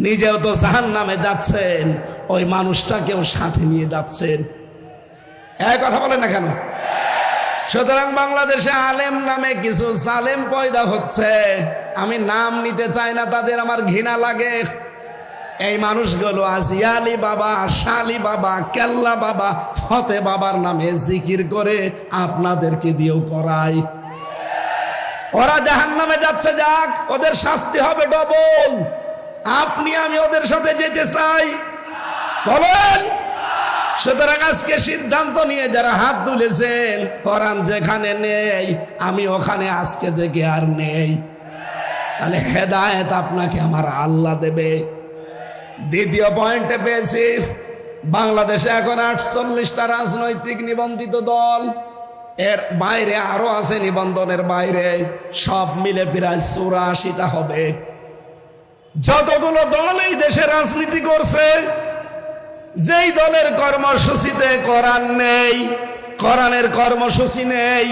নিজেও তো জাহান্নামে যাচ্ছেন, ওই মানুষটাকেও সাথে নিয়ে যাচ্ছেন। এই কথা বলেন না কেন? সুতরাং বাংলাদেশে আলেম নামে কিছু জালেম পয়দা হচ্ছে। আমি নাম নিতে চাই না, তাদের আমার ঘৃণা লাগে। এই মানুষগুলো আজিয়ালি বাবা, শালি বাবা, কেল্লা বাবা, ফতে বাবার নামে জিকির করে আপনাদেরকে দিয়েও করায়। ওরা জাহান্নামে যাচ্ছে, যাক, ওদের শাস্তি হবে ডবল। আপনি আমি ওদের সাথে যেতে চাই? বলেন। সুতরাং আজকে সিদ্ধান্ত নিয়ে যারা হাত তুলেছেন, কোরআন যেখানে নেই আমি ওখানে আজকে থেকে আর নেই। তাহলে হেদায়েত আপনাকে আমার আল্লাহ দেবে। দ্বিতীয় পয়েন্টে পেয়েছি, বাংলাদেশে এখন 48টা রাজনৈতিক নিবন্ধিত দল, এর বাইরে আরো আছে নিবন্ধনের বাইরে, সব মিলে প্রায় 84টা হবে। যতগুলো দল এই দেশে রাজনীতি করছে, যেই দলের কর্মসূচিতে কোরআন নেই, কোরআনের কর্মসূচি নেই,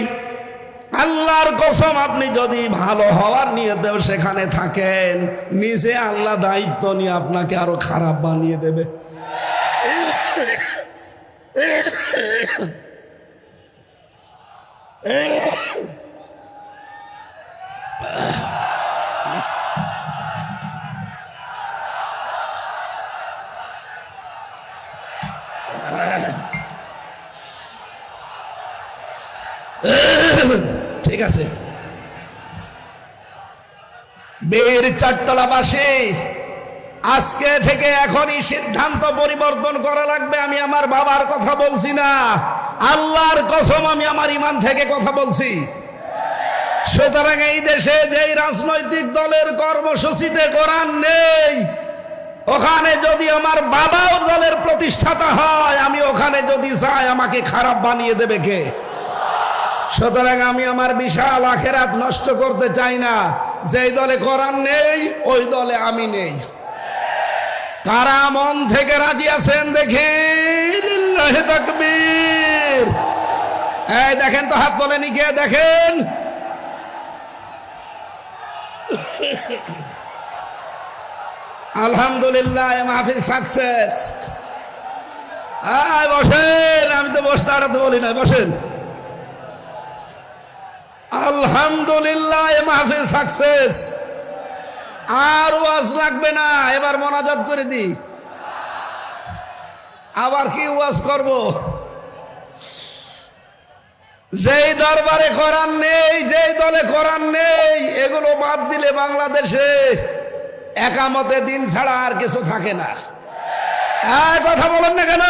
আল্লাহর কসম আপনি যদি ভালো হওয়ার নিয়তেও সেখানে থাকেন, নিজে আল্লাহ দায়িত্ব নিয়ে আপনাকে আরো খারাপ বানিয়ে দেবে। ঠিক আছে, বীর চারতলাবাসী, আজকে থেকে এখনই সিদ্ধান্ত পরিবর্তন করা লাগবে। আমি আমার বাবার কথা বলছি না, আল্লাহর কসম আমি আমার ঈমান থেকে কথা বলছি। সুতরাং এই দেশে যেই রাজনৈতিক দলের কর্মসূচিতে কোরআন নেই, ওখানে যদি আমার বাবাও দলের প্রতিষ্ঠাতা হয়, আমি ওখানে যদি যাই আমাকে খারাপ বানিয়ে দেবে কে? সুতরাং আমি আমার বিশাল আখেরাত নষ্ট করতে চাই না। যেই দলে কোরআন নেই ওই দলে আমি নেই। কারা মন থেকে রাজি আছেন দেখি? লিল্লাহি তাকবীর। এই দেখেন তো, হাত তোলেনি কে? দেখেন। আলহামদুলিল্লাহ, মাহফিল সাকসেস। বসেন, আমি তো বসতে আর বলি না, বসেন। আলহামদুলিল্লাহ, মাহফিল সাকসেস। আর ওয়াজ লাগবে না, এবার মোনাজাত করে দি। আবার কি ওয়াজ করব? যেই দরবারে কোরআন নেই, যেই দলে কোরআন নেই, এগুলো বাদ দিলে বাংলাদেশে একামতে দিন ছাড়া আর কিছু থাকে না। কথা বলেন না কেন?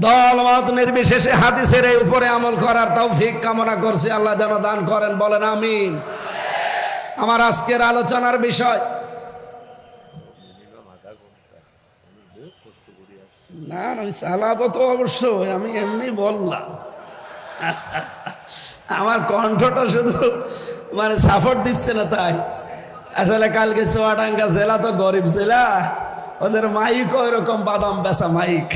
দল মত নির্বিশেষে হাদিসের এই উপরে আমল করার তৌফিক কামনা করছি, আল্লাহ যেন দান করেন। বলেন আমিন। আমার আজকের আলোচনার বিষয়, না আমি চালাবো তো অবশ্যই, আমি এমনি বললাম। আমার কণ্ঠটা শুধু মানে সাপোর্ট দিচ্ছে না তাই। আসলে কালকে চুয়াডাঙ্গা জেলা তো গরিব জেলা, ওদের মাইক ওই রকম বাদাম বেচা মাইক,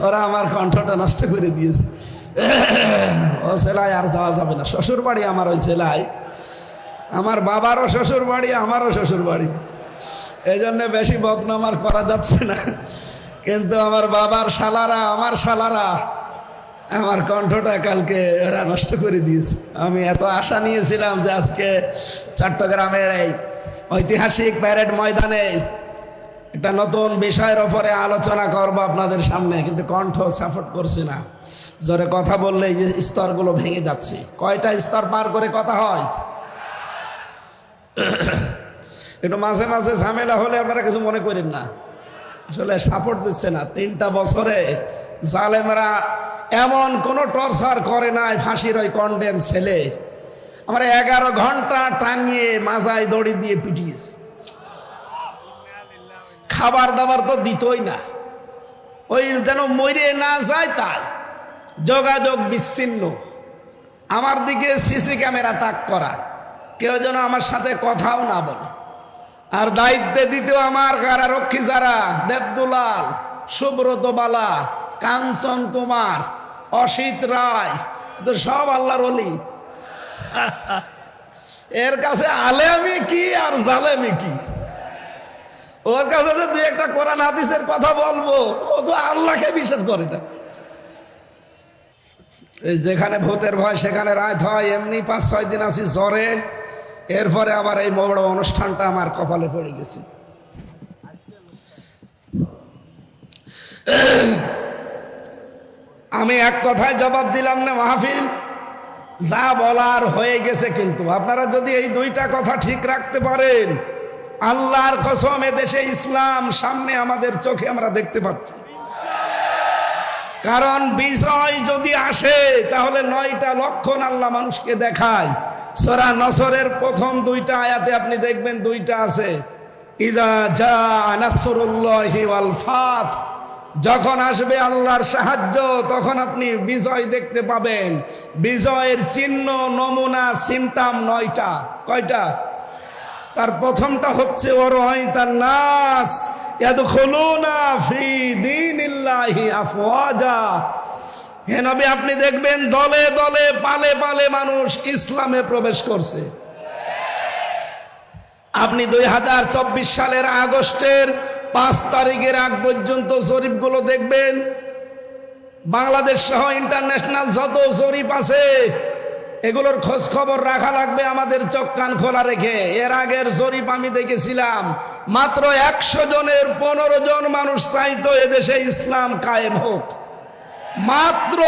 ওরা আমার কণ্ঠটা নষ্ট করে দিয়েছে। ও জেলায় আর যাওয়া যাবে না। শ্বশুর বাড়ি আমার ওই জেলায়, আমার বাবারও শ্বশুর বাড়ি, আমারও শ্বশুর বাড়ি, এই জন্য বেশি বদনাম আর করা যাচ্ছে না। কিন্তু আমার বাবার শালারা, আমার শালারা আমার কণ্ঠটা কালকে ওরা নষ্ট করে দিয়েছে। আমি এত আশা নিয়েছিলাম যে আজকে চট্টগ্রামের এই ঐতিহাসিক প্যারেড ময়দানে একটা নতুন বিষয়ের ওপরে আলোচনা করবো আপনাদের সামনে, কিন্তু কণ্ঠ সাপোর্ট করছে না। জোরে কথা বললে এই যে স্তরগুলো ভেঙে যাচ্ছে। কয়টা স্তর পার করে কথা হয়? একটু মাঝে মাঝে ঝামেলা হলে আপনারা কিছু মনে করেন না, আসলে সাপোর্ট দিচ্ছে না। 3টা বছরে জালেমরা এমন কোন টর্চার করে নাই, ফাঁসির ওই কন্ডেম ছেলে আমরা 11 ঘন্টা টাঙিয়ে মাজায় দড়ি দিয়ে পিটিয়েছে। খাবার দাবার তো দিতই না, ওই যেন মরে না যায় তাই। যোগাযোগ বিচ্ছিন্ন, আমার দিকে সিসি ক্যামেরা তাক করা, কেউ যেন আমার সাথে কথাও না বলে। আর দায়িত্বে দিতেও আমার কারারক্ষী যারা, দেবদুলাল, সুব্রত বালা, কাঞ্চন কুমার, অসিত রায়, তো সব আল্লাহর ওলি। এর কাছে আলেমি কি আর জালেমি কি? ওর কাছে যে 2-1টা কোরআন হাদিসের কথা বলবো, ও তো আল্লাহকে বিশ্বাস করে না। এই যেখানে ভূতের ভয় সেখানে রাত হয়, এমনি 5-6 দিন আছি জ্বরে, এরপরে আবার এই বড় অনুষ্ঠানটা আমার কপালে পড়ে গেছে। আমি এক কথায় জবাব দিলাম না মাহফিল, যা বলার হয়ে গেছে। কিন্তু আপনারা যদি এই দুইটা কথা ঠিক রাখতে পারেন, আল্লাহর কসম এদেশে ইসলাম সামনে আমাদের চোখে আমরা দেখতে পাচ্ছি। কারণ বিজয় যদি আসে তাহলে 9টা লক্ষণ আল্লাহ মানুষকে দেখায়। সূরা নসরের প্রথম 2টা আয়াতে আপনি দেখবেন 2টা আছে, ইদা জা নাসরুল্লাহি ওয়াল ফাত, যখন আসবে আল্লাহর সাহায্য তখন আপনি বিজয় দেখতে পাবেন। বিজয়ের চিহ্ন, নমুনা, সিমটাম 9টা। কয়টা? তার প্রথমটা হচ্ছে ওয়ারাইতান নাস ইয়াদখুলুনা ফি দীনিল্লাহি আফওয়াজা। হে নবী, আপনি দেখবেন দলে দলে পালে পালে মানুষ ইসলামে প্রবেশ করছে। আপনি 2024 সালের আগস্টের 5 তারিখের আগ পর্যন্ত জরিপগুলো দেখবেন, বাংলাদেশ সহ ইন্টারন্যাশনাল যত জরিপ আছে এগুলোর খোঁজ খবর রাখা লাগবে আমাদের চোখ কান খোলা রেখে। এর আগের জরিপ আমি দেখেছিলাম, মাত্র 100 জনের 15 জন মানুষ চাইতো এদেশে ইসলাম কায়েম হোক। মাত্র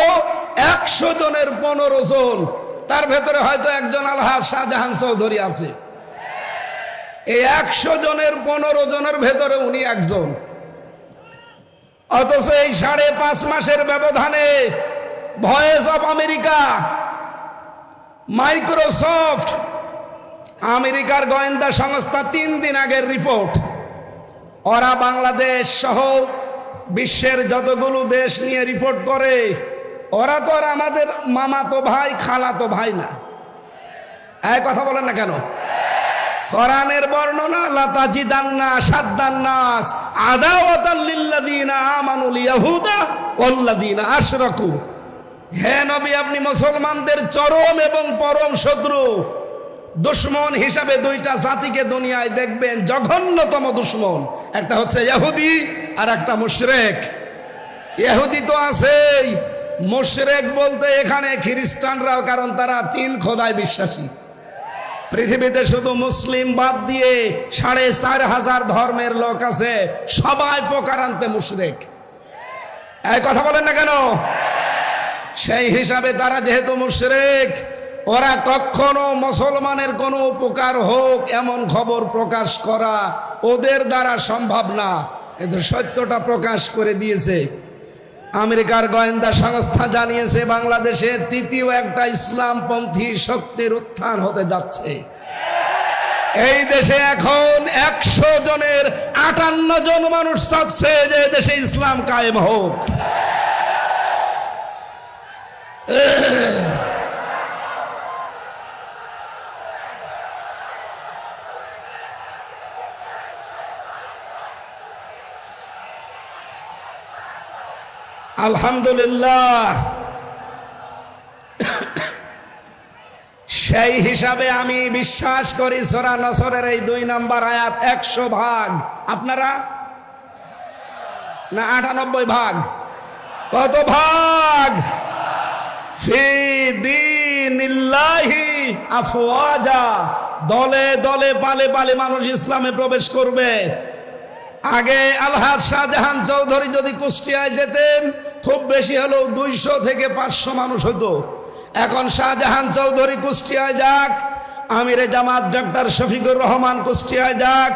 100 জনের 15 জন, তার ভেতরে হয়তো একজন আলহাজ শাহজাহান চৌধুরী আছে। এই 100 জনের 15 জনের ভেতরে উনি একজন। অথচ এই 5.5 মাসের ব্যবধানে ভয়েস অফ আমেরিকা, মাইক্রোসফট, আমেরিকার গোয়েন্দা সংস্থা 3 দিন আগের রিপোর্ট, ওরা বাংলাদেশ সহ বিশ্বের যতগুলো দেশ নিয়ে রিপোর্ট করে, ওরা তো আর আমাদের মামাতো ভাই খালাতো ভাই না। এই কথা বলেন না কেন? কোরআনের বর্ণনা, লাতাজিদান্না আশাদ্দান্নাস আদাওয়াতাল লিল্লাযিনা আমানুল ইয়াহুদা ওয়াল্লাযিনা আশরাকু। হে নবী, আপনি মুসলমানদের চরম এবং পরম শত্রু, দুশমন হিসাবে 2টা জাতিকে দুনিয়ায় দেখবেন, জঘন্যতম দুশমন। একটা হচ্ছে ইহুদি আর একটা মুশরিক। ইহুদি তো আছেই, মুশরিক বলতে এখানে খ্রিস্টানরাও, কারণ তারা 3 খোদায় বিশ্বাসী। পৃথিবীতে শুধু মুসলিম বাদ দিয়ে 4,500 ধর্মের লোক আছে, সবাই প্রকারান্তে মুশরিক। এই কথা বলেন না কেন? সেই হিসাবে তারা যেহেতু মুশরিক, ওরা কখনো মুসলমানের কোনো উপকার হোক এমন খবর প্রকাশ করা ওদের দ্বারা সম্ভব না। এদের সত্যটা প্রকাশ করে দিয়েছে। আমেরিকার গোয়েন্দা সংস্থা জানিয়েছে বাংলাদেশে 3য় একটা ইসলামপন্থী শক্তির উত্থান হতে যাচ্ছে। এই দেশে এখন 100 জনের 58 জন মানুষ চাচ্ছে যে দেশে ইসলাম কায়েম হোক। আলহামদুলিল্লাহ। সেই হিসাবে আমি বিশ্বাস করি সূরা নসরের এই 2 নম্বর আয়াত 100 ভাগ। আপনারা না 98 ভাগ? কত ভাগ? ফি দীনিল্লাহি আফওয়াজা, দলে দলে পালে পালে মানুষ ইসলামে প্রবেশ করবে। আগে আলহাজ শাহজাহান চৌধুরী যদি কুষ্টিয়ায় যেতেন, খুব বেশি হলেও 200 থেকে 500 মানুষ হতো। এখন শাহজাহান চৌধুরী কুষ্টিয়ায় যাক, আমিরে জামাত ডক্টর শফিকুর রহমান কুষ্টিয়ায় যাক,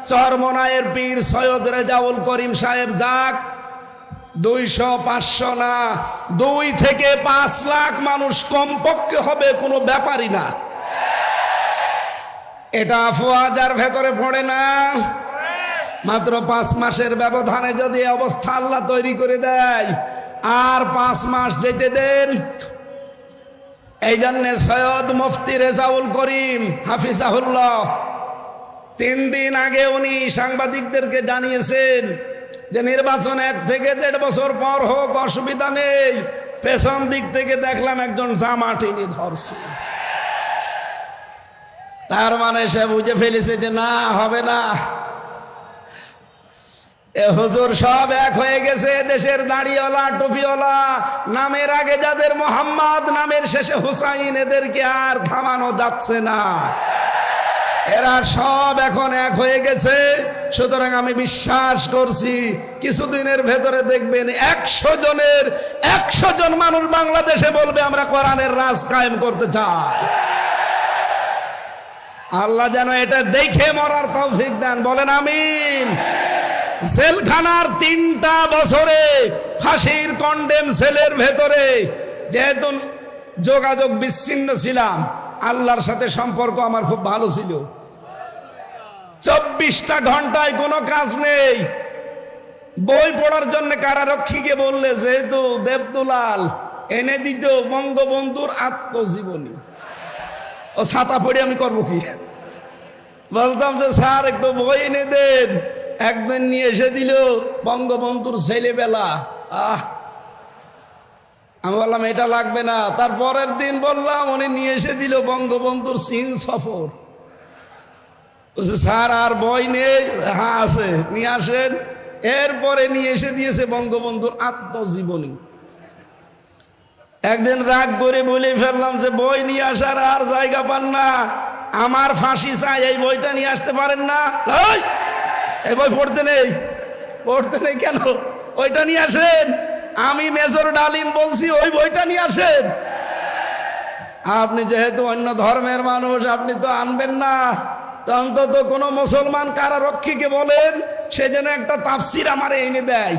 চরমনায়ের পীর সৈয়দ রেজাউল করিম সাহেব যাক, 200-500 না, 2 থেকে 5 লাখ মানুষ কমপক্ষে হবে, কোনো ব্যাপারই না। এটা আফওয়াজার ভেতরে পড়ে না। মাত্র 5 মাসের ব্যবধানে যদি অবস্থা আল্লাহ তৈরি করে দেয়, আর 5 মাস যেতে দেন। এই জন্য সৈয়দ মুফতি রেজাউল করিম হাফিজাহুল্লাহ 3 দিন আগে উনি সাংবাদিকদেরকে জানিয়েছেন যে নির্বাচন 1 থেকে 1.5 বছর পর হোক, অসুবিধা নেই। পেছন দিক থেকে দেখলাম একজন জামা টেনে ধরছে। তার মানে সে বুঝে ফেলেছে যে না, হবে না। এ হুজুর সব এক হয়ে গেছে, দেশের দাড়িওয়ালা টুপিওয়ালা, নামের আগে যাদের মোহাম্মদ, নামের শেষে হুসাইন, এদেরকে আর থামানো যাচ্ছে না। এরা সব এখন এক হয়ে গেছে। সুতরাং আমি বিশ্বাস করছি কিছুদিনের ভেতরে দেখবেন 100 জনের 100 জন মানুষ বাংলাদেশে বলবে আমরা কোরআনের রাজ কায়েম করতে চাই। আল্লাহ যেন এটা দেখে মরার তৌফিক দেন, বলেন আমিন। জেলখানার 3টা বছরে ফাঁসির কন্ডেম সেলের ভেতরে যেহেতু যোগাযোগ বিচ্ছিন্ন ছিলাম, আল্লাহর সাথে সম্পর্ক আমার খুব ভালো ছিল। 24টা ঘন্টায় কোনো কাজ নেই। বই পড়ার জন্য কারারক্ষীকে বললে যেহেতু দেবদুলাল এনে দিত বঙ্গবন্ধুর আত্মজীবনী, ও ছাতা পড়ে আমি করবো কি? বলতাম যে স্যার একটু বই এনে দেন। একদিন নিয়ে এসে দিল বঙ্গবন্ধুর ছেলেবেলা। আমি বললাম এটা লাগবে না। তারপরের দিন বললাম, উনি নিয়ে এসে দিল বঙ্গবন্ধুর চীন সফর। স্যার আর বই নেই? হ্যাঁ আছে, নিয়ে আসেন। এরপরে নিয়ে এসে দিয়েছে বঙ্গবন্ধুর আত্মজীবনী। একদিন রাগ করে বলে ফেললাম যে বই নিয়ে আসার আর জায়গা পান না, আমার ফাঁসি চাই, এই বইটা নিয়ে আসতে পারেন না? এই বই পড়তে নেই। পড়তে নেই কেন? ওইটা নিয়ে আসেন। আমি মেজর ডালিম বলছি ওই বইটা নিয়ে আসেন। আপনি যেহেতু অন্য ধর্মের মানুষ, আপনি তো আনবেন না। তো অন্তত কোনো মুসলমান কারারক্ষীকে বলেন সে যেন একটা তাফসির আমার এনে দেয়।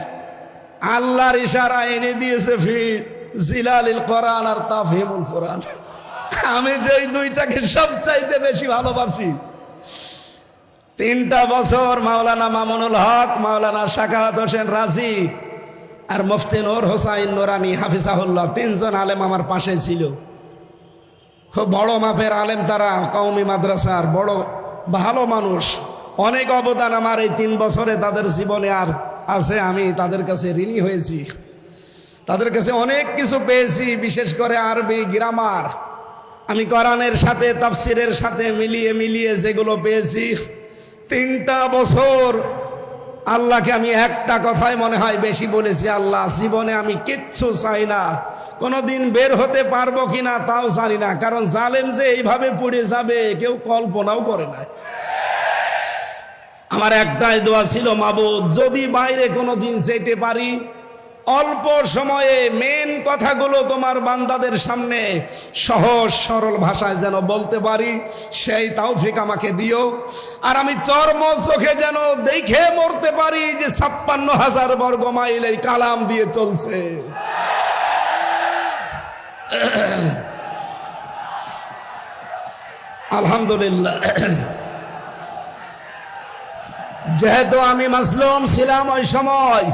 আল্লাহর ইশারা এনে দিয়েছে ফি জিলালিল কোরআন আর তাফহিমুল কোরআন। আমি যেই দুইটাকে সবচাইতে বেশি ভালোবাসি। 3টা বছর মাওলানা মামুনুল হক, মাওলানা শাকাওয়াত হোসেন রাজি আর মুফতি নূর হোসাইন নুরানি হাফিজাহুল্লাহ, 3 জন আলেম আমার পাশে ছিল। খুব বড় মাপের আলেম তারা, কওমি মাদ্রাসার বড় ভালো মানুষ। অনেক অবদান আমার এই 3 বছরে তাদের জীবনে আর আছে। আমি তাদের কাছে ঋণী হয়েছি, তাদের কাছে অনেক কিছু পেয়েছি, বিশেষ করে আরবি গ্রামার। আমি কোরআনের সাথে তাফসিরের সাথে মিলিয়ে মিলিয়ে যেগুলো পেয়েছি, 3টা বছর আল্লাহকে আমি একটা কথাই মনে হয় বেশি বলেছি, আল্লাহ জীবনে আমি কিচ্ছু চাই না, কোনোদিন বের হতে পারবো কিনা তাও জানি না। কারণ জালেম যে এইভাবে পড়ে যাবে কেউ কল্পনাও করে না। আমার একটাই দোয়া ছিল, মাবুদ যদি বাইরে কোনো দিন যেতে পারি, অল্প সময়ে মেন কথাগুলো তোমার বান্দাদের সামনে সহজ সরল ভাষায় যেন বলতে পারি, সেই তৌফিক আমাকে দিও। আর আমি চর্ম চোখে যেন দেখে মরতে পারি যে 56,000 বর্গ মাইল এই কালাম দিয়ে চলছে। আলহামদুলিল্লাহ। যেহেতু আমি মাসলুম ছিলাম ওই সময়,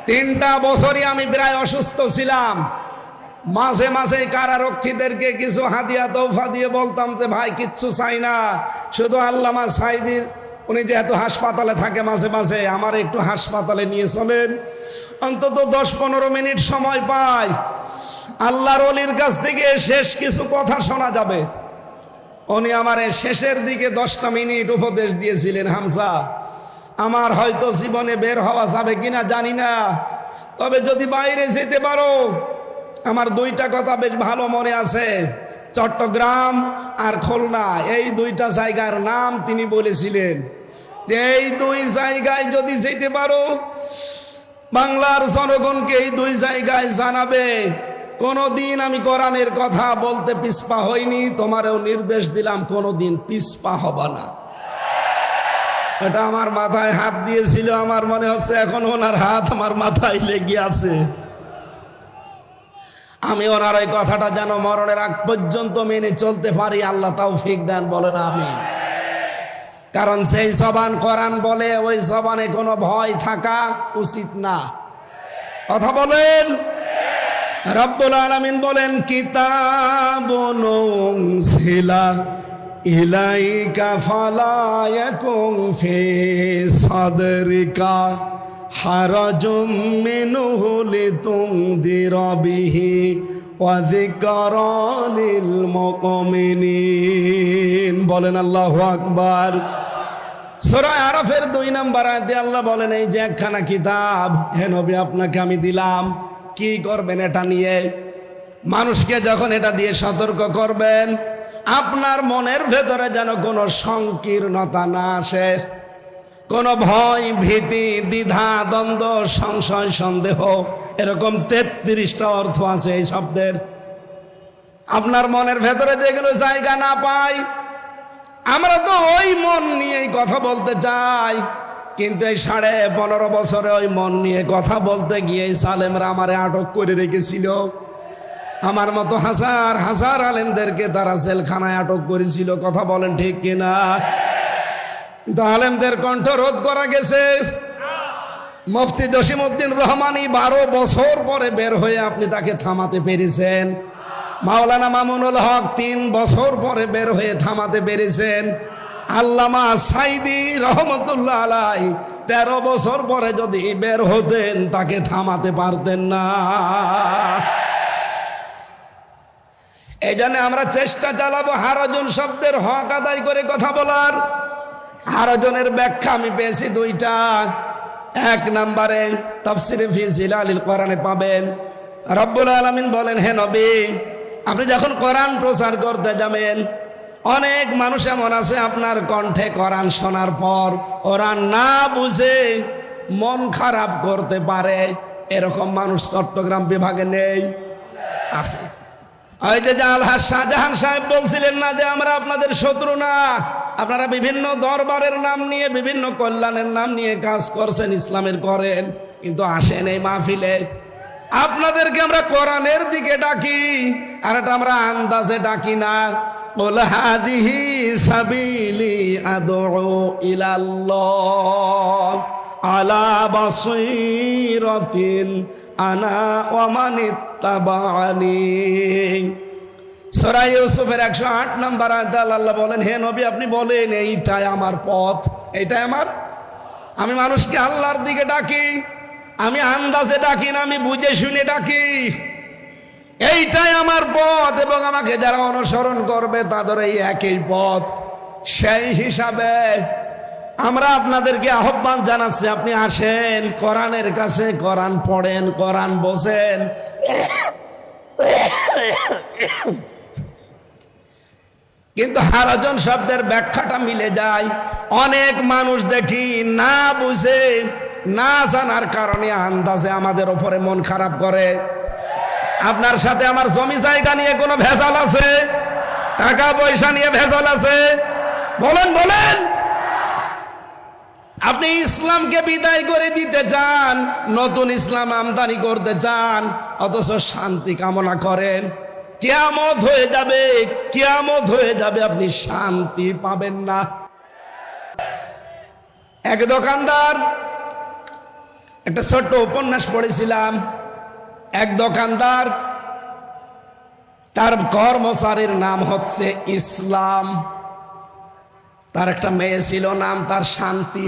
3টা বছরই আমি প্রায় অসুস্থ ছিলাম। মাঝে মাঝে কারারক্ষীদেরকে কিছু হাদিয়া তৌফা দিয়ে বলতাম যে ভাই কিচ্ছু চাই না, শুধু আল্লামা সাইদির, উনি যেহেতু হাসপাতালে থাকে মাঝে মাঝে, আমার একটু হাসপাতালে নিয়ে চলেন, অন্তত 10-15 মিনিট সময় পাই, আল্লাহর ওলির কাছ থেকে শেষ কিছু কথা শোনা যাবে। উনি আমার শেষের দিকে 10টা মিনিট উপদেশ দিয়েছিলেন, হামজা আমার হয়তো জীবনে বের হওয়া যাবে কিনা জানি না, তবে যদি বাইরে যেতে পারো, আমার 2টা কথা বেশ ভালো মনে আছে, চট্টগ্রাম আর খুলনা, এই 2টা জায়গার নাম তিনি বলেছিলেন যে এই 2 জায়গায় যদি যেতে পারো, বাংলার জনগণকে এই 2 জায়গায় জানাবে কোনদিন আমি কোরআনের কথা বলতে পিছপা হইনি, তোমারও নির্দেশ দিলাম কোনদিন পিছপা হবা না। এটা আমার মাথায় হাত দিয়েছিল, আমার মনে হচ্ছে এখন ওনার হাত আমার মাথায় লেগে আছে। আমি ওনার ওই কথাটা যেন মরণের আগ পর্যন্ত মেনে চলতে পারি, আল্লাহ তৌফিক দেন, বলেন আমিন। কারণ সেই জবান কোরআন বলে, ওই জবানে কোনো ভয় থাকা উচিত না। কথা বলেন। রব্বুল আলামিন বলেন, কিতাবুন উনজিলা ইলাইকা ফালা ইয়াকুন ফি সাদরিকা হারাজুম মিনহু লিতুনযিরা বিহি ওয়া যিকরা লিল মুমিনিন। বলেন আল্লাহু আকবার। সূরা আরাফের 2 নম্বর আয়াতে আল্লাহ বলেন, এই যে একখানা কিতাব হে নবী আপনাকে আমি দিলাম, কি করবেন এটা নিয়ে? মানুষকে যখন এটা দিয়ে সতর্ক করবেন, আপনার মনের ভেতরে যেন কোনো সংকীর্ণতা না আসে, কোনো ভয়, ভীতি, দ্বিধা, দ্বন্দ্ব, সংশয়, সন্দেহ, এরকম 33টা অর্থ আছে এই শব্দের। আপনার মনের ভেতরে যেগুলো জায়গা না পায়, আমরা তো ওই মন নিয়েই কথা বলতে চাই, কিন্তু এই 15.5 বছরে ওই মন নিয়ে কথা বলতে গিয়ে সালেমরা আমারে আটক করে রেখেছিল। আমার মতো হাজার হাজার আলেমদেরকে তারা জেলখানায় আটক করেছিল। কথা বলেন ঠিক কিনা? কিন্তু আলেমদের কণ্ঠ রোধ করা গেছে। মুফতি জসিমউদ্দিন রহমানী 12 বছর পরে বের হয়ে আপনি তাকে থামাতে পেরেছেন। মাওলানা মামুনুল হক 3 বছর পরে বের হয়ে থামাতে পেরেছেন। আল্লামা সাইদি রহমতুল্লাহ আলাই 13 বছর পরে যদি বের হতেন তাকে থামাতে পারতেন না। এই জন্য আমরা চেষ্টা চালাবো হারজন শব্দের হক আদায় করে কথা বলার। হারজনের ব্যাখ্যা আমি পেয়েছি 2টা। 1 নম্বরে তাফসিরে ফি জিলালিল কোরআনে পাবেন, রব্বুল আলামিন বলেন, হে নবী আপনি যখন কোরআন প্রচার করতে যাবেন, অনেক মানুষ এমন আছে আপনার কণ্ঠে কোরআন শোনার পর ওরা না বুঝে মন খারাপ করতে পারে। এরকম মানুষ চট্টগ্রাম বিভাগে নেই? আছে। ওই যে আলহাজ শাহজাহান সাহেব বলছিলেন না যে আমরা আপনাদের শত্রু না, আপনারা বিভিন্ন দরবারের নাম নিয়ে, বিভিন্ন কল্যাণের নাম নিয়ে কাজ করছেন, ইসলামের করেন, কিন্তু আসেন এই মাহফিলে। আপনাদেরকে আমরা কোরআনের দিকে ডাকি, আর এটা আমরা আন্দাজে ডাকি না। কুল হাদিহি সাবিলি আদউ ইলাল্লাহ আলা বাসীরাতিন আনা ওয়া মানিত্তাবা'আনি। সূরা ইউসুফের 108 নম্বর আয়াতে আল্লাহ বলেন, হে নবী আপনি বলেন এইটাই আমার পথ, এইটাই আমার। আমি মানুষকে আল্লাহর দিকে ডাকি, আমি আন্দাজে ডাকি না, আমি বুঝে শুনে ডাকি। এইটাই আমার পথ, এবং আমাকে যারা অনুসরণ করবে তাদের এই একই পথ। সেই হিসাবে আমরা আপনাদেরকে আহ্বান জানাচ্ছি, আপনি আসেন কোরআনের কাছে, কোরআন পড়েন, কোরআন বসেন। কিন্তু হারজন শব্দের ব্যাখ্যাটা মিলে যায়। অনেক মানুষ দেখি না বুঝে, না জানার কারণে আন্দাজে আমাদের উপরে মন খারাপ করে। আপনার সাথে আমার জমি জায়গা নিয়ে কোনো ভেজাল আছে? টাকা পয়সা নিয়ে ভেজাল আছে? বলেন বলেন। আপনি ইসলামকে বিদায় করে দিতে চান, নতুন ইসলাম আমদানি করতে চান, অথচ শান্তি কামনা করেন। কিয়ামত হয়ে যাবে, কিয়ামত হয়ে যাবে, আপনি শান্তি পাবেন না। এক দোকানদার, একটা ছোট্ট উপন্যাস পড়েছিলাম। এক দোকানদার, তার কর্মচারীর নাম হচ্ছে ইসলাম। তার একটা মেয়ে ছিল, নাম তার শান্তি।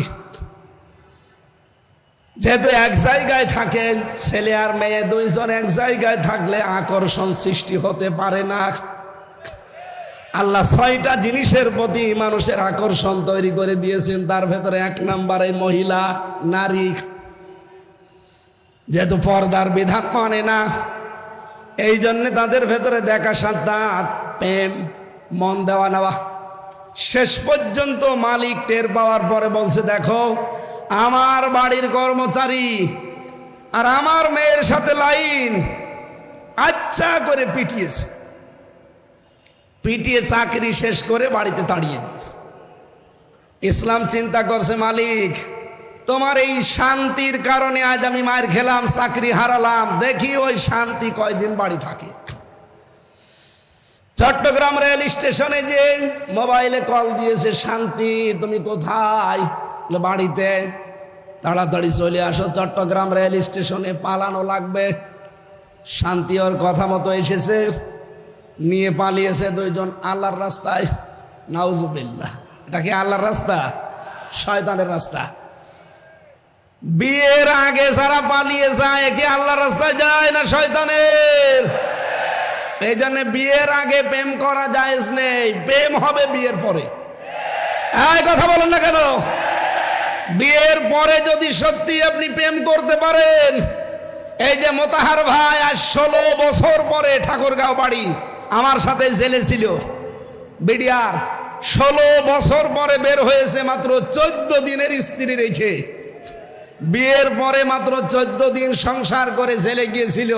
যেহেতু এক জায়গায় থাকে, ছেলে আর মেয়ে দুইজন এক জায়গায় থাকলে আকর্ষণ সৃষ্টি হতে পারে না। আল্লাহ 6টা জিনিসের প্রতি মানুষের আকর্ষণ তৈরি করে দিয়েছেন, তার ভেতরে 1 নম্বরে মহিলা, নারী। যেহেতু পর্দার বিধান মানে না, এই জন্য তাদের ভেতরে দেখা সাক্ষাৎ, প্রেম, মন দেওয়া নেওয়া। শেষ পর্যন্ত মালিক টের পাওয়ার পরে বলছে, দেখো আমার বাড়ির কর্মচারী আর আমার মেয়ের সাথে লাইন, আচ্ছা করে পিটিয়েছে। পিটিয়ে চাকরি শেষ করে বাড়িতে তাড়িয়ে দিয়েছে। ইসলাম চিন্তা করছে, মালিক তোমার এই শান্তির কারণে আজ আমি মার খেলাম, চাকরি হারালাম, দেখি ওই শান্তি কয়দিন বাড়ি থাকে। চট্টগ্রাম রেল স্টেশনে যে মোবাইলে কল দিয়েছে, শান্তি তুমি কোথায়? বাড়িতে। তাড়াতাড়ি চলে আসো চট্টগ্রাম রেল স্টেশনে, পালানো লাগবে। শান্তি ওর কথা মতো এসেছে, নিয়ে পালিয়েছে 2 জন আল্লাহর রাস্তায়। নাউজুবিল্লাহ। এটা কি আল্লাহর রাস্তা? শয়তানের রাস্তা। বিয়ের আগে যারা পালিয়ে যায় কি আল্লাহর রাস্তায় যায় না শয়তানের? এই জন্য বিয়ের আগে প্রেম করা জায়েজ নেই, প্রেম হবে বিয়ের পরে। এই কথা বলেন না কেন? বিয়ের পরে যদি সত্যি আপনি প্রেম করতে পারেন, এই যে মোতাহার ভাই আজ 16 বছর পরে ঠাকুরগাঁও বাড়ি আমার সাথে জেলে ছিল বিডিআর, 16 বছর পরে বের হয়েছে, মাত্র 14 দিনের স্ত্রী রেখে। বিয়ের পরে মাত্র 14 দিন সংসার করে জেলে গিয়েছিল,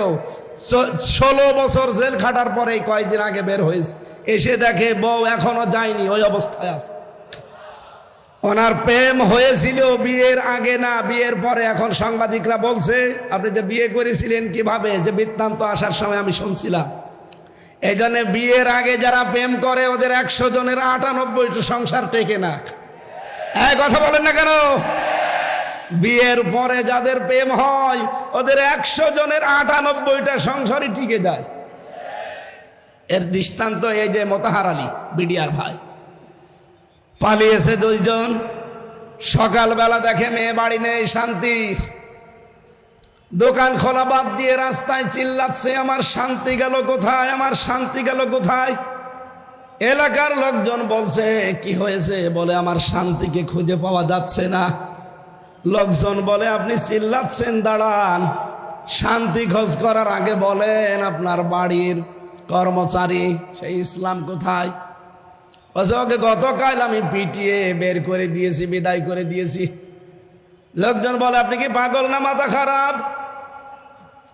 16 বছর জেল খাটার পরে কয়েকদিন আগে বের হয়েছে। এসে দেখে বউ এখনো যায়নি, ওই অবস্থায় আছে। ওনার প্রেম হয়েছিল বিয়ের আগে না, বিয়ের পরে। এখন সাংবাদিকরা বলছে আপনি যে বিয়ে করেছিলেন কিভাবে, যে বৃত্তান্ত আসার সময় আমি শুনছিলাম। এই জন্য বিয়ের আগে যারা প্রেম করে ওদের 100 জনের 98টা সংসার টেকে না। এই কথা বলেন না কেন? বিয়ের পরে যাদের প্রেম হয় ওদের 100 জনের 98টা সংসারই টিকে যায়। এর দৃষ্টান্ত এই যে মোতাহার আলী বিডিআর ভাই, পালিয়েছে 2 জন। সকালবেলা দেখে মেয়ে বাড়ি নেই, শান্তি। দোকান খোলা বাদ দিয়ে রাস্তায় চিল্লাচ্ছে, আমার শান্তি গেল কোথায়, আমার শান্তি গেল কোথায়। এলাকার লোকজন বলছে কি হয়েছে, বলে আমার শান্তিকে খুঁজে পাওয়া যাচ্ছে না। লোকজন বলে আপনি চিল্লাচ্ছেন, দাঁড়ান, শান্তি খোঁজ করার আগে বলেন আপনার বাড়ির কর্মচারী সেই ইসলাম কোথায়। ওকে গতকাল আমি পিটিয়ে বের করে দিয়েছি, বিদায় করে দিয়েছি। লোকজন বলে আপনি কি পাগল না মাথা খারাপ?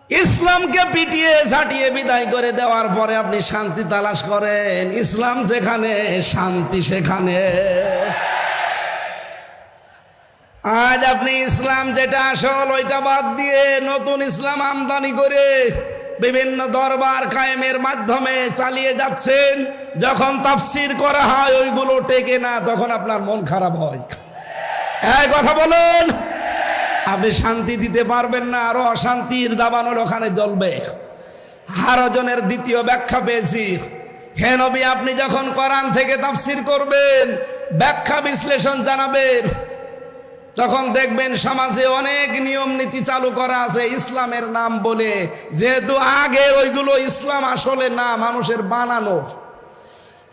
ইসলামকে পিটিয়ে ঝাঁটিয়ে বিদায় করে দেওয়ার পরে আপনি শান্তি তালাশ করেন? ইসলাম যেখানে শান্তি সেখানে। আজ আপনি ইসলাম যেটা আসল ওইটা বাদ দিয়ে নতুন ইসলাম আমদানি করে বিভিন্ন দরবার কায়েমের মাধ্যমে চালিয়ে যাচ্ছেন। যখন তাফসির করা হয় ওইগুলো টেকে না, তখন আপনার মন খারাপ হয়। এই কথা বলুন, আপনি শান্তি দিতে পারবেন না, আরো অশান্তির দাবানল ওখানে জ্বলবে। হারজনের দ্বিতীয় ব্যাখ্যা পেয়েছি। হে নবী, আপনি যখন কোরআন থেকে তাফসির করবেন, ব্যাখ্যা বিশ্লেষণ জানাবেন, তখন দেখবেন সমাজে অনেক নিয়ম নীতি চালু করা আছে ইসলামের নাম বলে, যেহেতু আগে ওইগুলো ইসলাম আসলে না, মানুষের বানানো।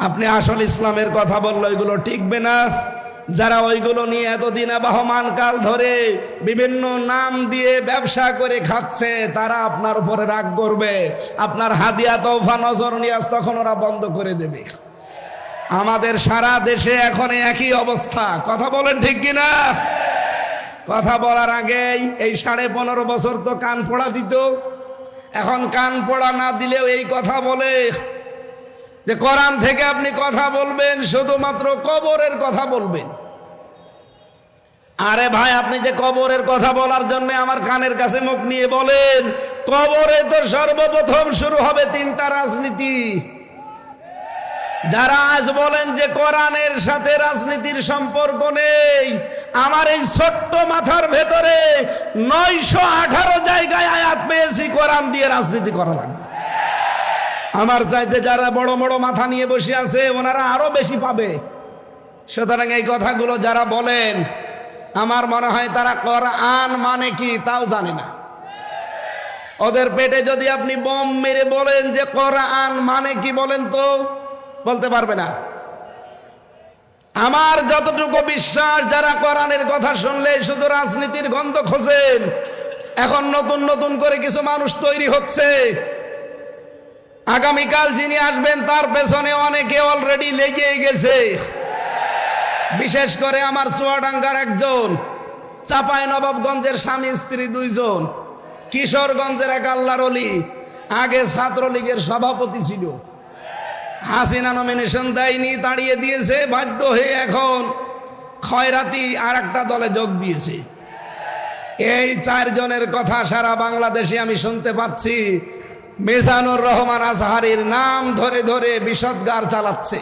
আপনি আসল ইসলামের কথা বললে ওইগুলো টিকবে না। যারা ওইগুলো নিয়ে এতদিন আবহমান কাল ধরে বিভিন্ন নাম দিয়ে ব্যবসা করে খাচ্ছে, তারা আপনার উপরে রাগ করবে। আপনার হাদিয়া তওফা নজর নিয়াজ তখন ওরা বন্ধ করে দেবে। আমাদের সারা দেশে এখন একই অবস্থা। কথা বলেন ঠিক কিনা? কথা বলার আগেই এই 15.5 বছর তো কান পোড়া দিত। এখন কান পোড়া না দিলেও এই কথা বলে যে কোরআন থেকে আপনি কথা বলবেন, শুধুমাত্র কবরের কথা বলবেন। আরে ভাই, আপনি যে কবরের কথা বলার জন্য আমার কানের কাছে মুখ নিয়ে বলেন, কবরে তো সর্বপ্রথম শুরু হবে 3টা রাজনীতি। যারা আজ বলেন যে কোরআনের সাথে রাজনীতির সম্পর্ক নেই, আমার এই ছোট্ট মাথার ভেতরে 918 জায়গায় আয়াত পেয়েছি কোরআন দিয়ে রাজনীতি করা লাগবে। আমার চাইতে যারা বড় বড় মাথা নিয়ে বসে আছে ওনারা আরো বেশি পাবে। সুতরাং এই কথাগুলো যারা বলেন, আমার মনে হয় তারা কোরআন মানে কি তাও জানে না। ওদের পেটে যদি আপনি বোম মেরে বলেন যে কোরআন মানে কি, বলেন তো, বলতে পারবে না। আমার যতটুকু বিশ্বাস, যারা কোরআনের কথা শুনলে শুধু রাজনীতির গন্ধ খোঁজেন, এখন নতুন নতুন করে কিছু মানুষ তৈরি হচ্ছে। আগামীকাল যিনি আসবেন তার পেছনে অনেকে অলরেডি লেগে গেছে। বিশেষ করে আমার চুয়াডাঙ্গার একজন, চাঁপাইনবাবগঞ্জের স্বামী স্ত্রী 2 জন, কিশোরগঞ্জের এক আল্লাহর ওলি, আগে ছাত্রলীগের সভাপতি ছিল। হাসিনা নমিনেশন দেয়নি, তাড়িয়ে দিয়েছে, বাধ্য হয়ে এখন খয়রাতি আর একটা দলে যোগ দিয়েছে। এই 4 জনের কথা সারা বাংলাদেশে আমি শুনতে পাচ্ছি। মিজানুর রহমান আজহারীর নাম ধরে ধরে বিষদগার চালাচ্ছে।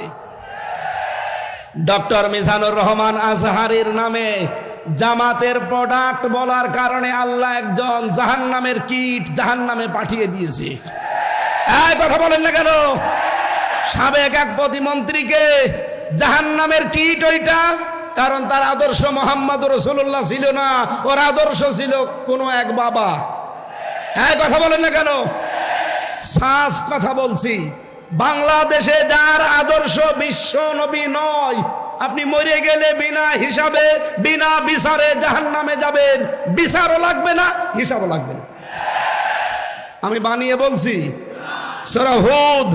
ডক্টর মিজানুর রহমান আজহারীর নামে জামাতের প্রোডাক্ট বলার কারণে আল্লাহ একজন জাহান্নামের কীট জাহান্নামে পাঠিয়ে দিয়েছে। এই কথা বলেন না কেন? সাবেক এক প্রতিমন্ত্রীকে জাহান্নামের কীট ওইটা, কারণ তার আদর্শ মোহাম্মদ রাসূলুল্লাহ ছিল না, ওর আদর্শ ছিল কোন এক বাবা। এই কথা বলেন না কেন? সাফ কথা বলছি, বাংলাদেশে যার আদর্শ বিশ্ব নবী নয়, আপনি মরে গেলে বিনা হিসাবে বিনা বিচারে জাহান্নামে যাবেন, বিচারও লাগবে না, হিসাবও লাগবে না। আমি বানিয়ে বলছি। সূরা হুদ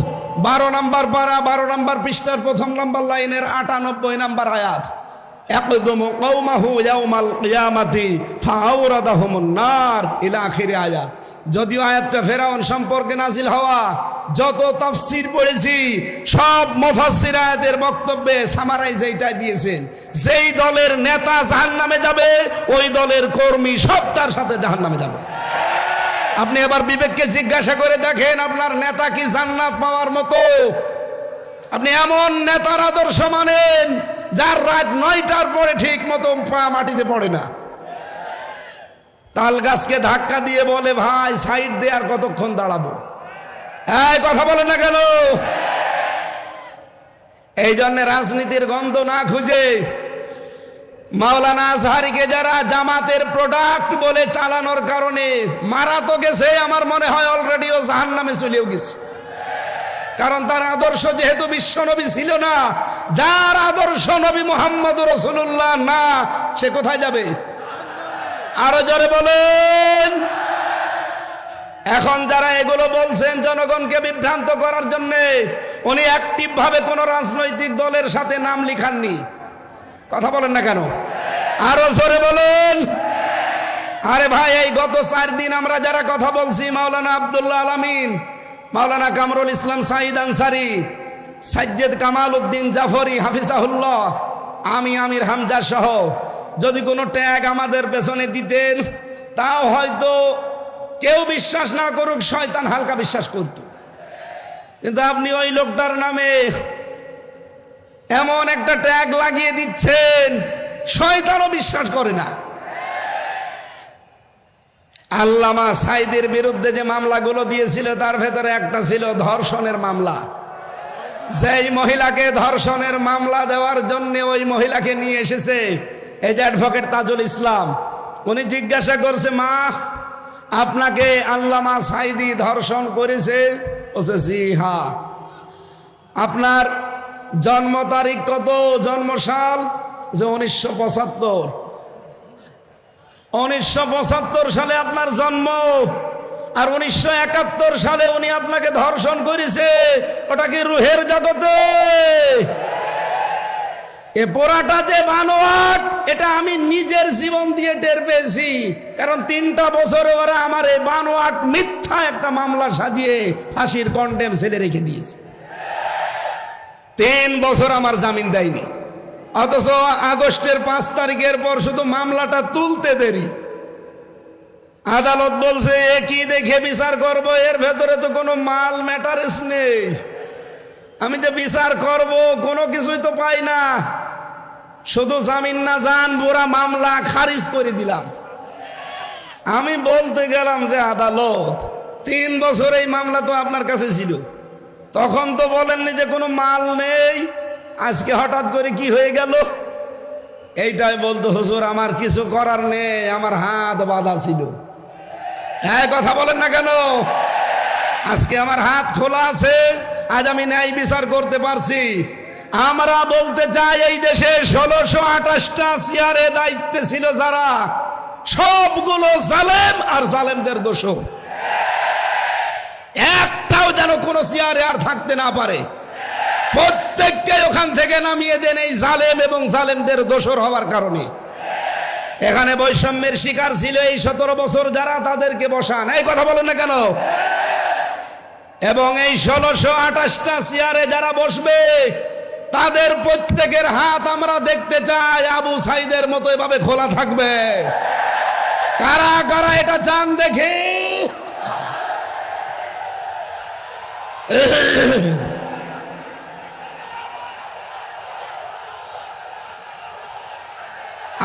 12 নম্বর পারা 12 নম্বর পৃষ্ঠার 1 নম্বর লাইনের 98 নম্বর আয়াত। ইয়াকদুমু কওমাহু ইয়াউমাল কিয়ামাতি ফাআওরাদাহুমুন নার ইলা আখির আয়াত। যদিও আয়াতটা ফেরাউন সম্পর্কে নাজিল হওয়া, যত তাফসীর পড়েছি সব মুফাসসির আয়াতের বক্তব্যে সামারাইজ এইটাই দিয়েছেন, যেই দলের নেতা জাহান্নামে যাবে ওই দলের কর্মী সব তার সাথে জাহান্নামে যাবে। আপনি এবার বিবেককে জিজ্ঞাসা করে দেখেন, আপনার নেতা কি জান্নাত পাওয়ার মতো? আপনি এমন নেতার আদর্শ মানেন যার রাত 9টার পরে ঠিক মতো পা মাটিতে পড়ে না, তাল গাছকে ধাক্কা দিয়ে বলে ভাই সাইড দিয়ে আর কতক্ষণ দাঁড়াবো, এই কথা বলে না কেন? এই জন্য রাজনীতির গন্ধ না খুঁজে মাওলানা আজহারীকে যারা জামাতের প্রোডাক্ট বলে চালানোর কারণে মারা তো গেছে, আমার মনে হয় অলরেডিও জাহান্নামে চলেও গেছে। কারণ তার আদর্শ যেহেতু বিশ্বনবী ছিল না, যার আদর্শ নবী মুহাম্মদ রাসূলুল্লাহ না, সে কোথায় যাবে? আরো জোরে বলেন। এখন যারা এগুলো বলছেন জনগণকে বিভ্রান্ত করার জন্য, উনি অ্যাক্টিভ ভাবে কোন রাজনৈতিক দলের সাথে নাম লিখাননি। কথা বলেন না কেন? আরো জোরে বলেন। আরে ভাই, এই গত 4 দিন আমরা যারা কথা বলছি, মাওলানা আব্দুল্লাহ আল আমিন, মাওলানা কামরুল ইসলাম সাঈদ আনসারী, সাজ্জেদ কামাল উদ্দিন জাফরি হাফিজাহুল্লাহ, আমি আমির হামজা সহ যদি কোনো ট্যাগ আমাদের পেছনে দিতেন, তাও হয়তো কেউ বিশ্বাস না করুক, শয়তান হালকা বিশ্বাস করত। কিন্তু আপনি ওই লোকটার নামে এমন একটা ট্যাগ লাগিয়ে দিচ্ছেন, শয়তানও বিশ্বাস করে না। আল্লামা সাঈদের বিরুদ্ধে যে মামলাগুলো দিয়েছিল তার ভেতরে একটা ছিল ধর্ষণের মামলা। যেই মহিলাকে ধর্ষণের মামলা দেওয়ার জন্য ওই মহিলাকে নিয়ে এসেছে এই যে অ্যাডভোকেট তাজুল ইসলাম, উনি জিজ্ঞাসা করছে, মা আপনাকে আল্লামা সাঈদী ধর্ষণ করেছে? বলছে জি হ্যাঁ। আপনার জন্ম তারিখ কত, জন্ম সাল? যে 1975। 1975 সালে আপনার জন্ম, আর 1971 সালে উনি আপনাকে ধর্ষণ করেছে। ওটা কি রুহের জগতে? এ পোড়াটা যে বানোয়াট, এটা আমি নিজের জীবন দিয়ে টের পেয়েছি। কারণ 3টা বছরে ওরা আমার এই বানোয়াট মিথ্যা একটা মামলা সাজিয়ে ফাঁসির কন্ডেম ছেলে রেখে দিয়েছে। 3 বছর আমার জামিন দেয়নি, অথচ আগস্টের 5 তারিখের পর শুধু মামলাটা তুলতে দেরি। আদালত বলছে এ কি দেখে বিচার করব, এর ভেতরে তো কোনো মাল ম্যাটারস নেই। আমি যে বিচার করব কোনো কিছুই তো পাই না, শুধু জামিন না জান পুরা মামলা খারিজ করে দিলাম। আমি বলতে গেলাম যে আদালত 3 বছর এই মামলা তো আপনার কাছে ছিল, তখন তো বলেননি যে কোনো মাল নেই, আজকে হঠাৎ করে কি হয়ে গেল? এইটাই বলতো হুজুর আমার কিছু করার নেই, আমার হাত বাঁধা ছিল। হ্যাঁ, কথা বলেন না কেন? আজকে আমার হাত খোলা আছে, আজ আমি ন্যায় বিচার করতে পারছি। আমরা বলতে চাই এই দেশে 1628টা চেয়ারে দায়িত্বে ছিল যারা, সবগুলো জালেম আর জালেমদের দোষর। একটাও যেন কোনো চেয়ারে আর থাকতে না পারে, প্রত্যেককে ওখান থেকে নামিয়ে দেন এই জালেম এবং জালেমদের দোষর হওয়ার কারণে। এখানে বৈষম্যের শিকার ছিল এই 17 বছর যারা, তাদেরকে বসান। এই কথা বলেন না কেন? এবং এই 1628টা চেয়ারে যারা বসবে তাদের প্রত্যেকের হাত আমরা দেখতে চাই আবু সাঈদের মতো এভাবে খোলা থাকবে। কারা কারা এটা চান দেখে?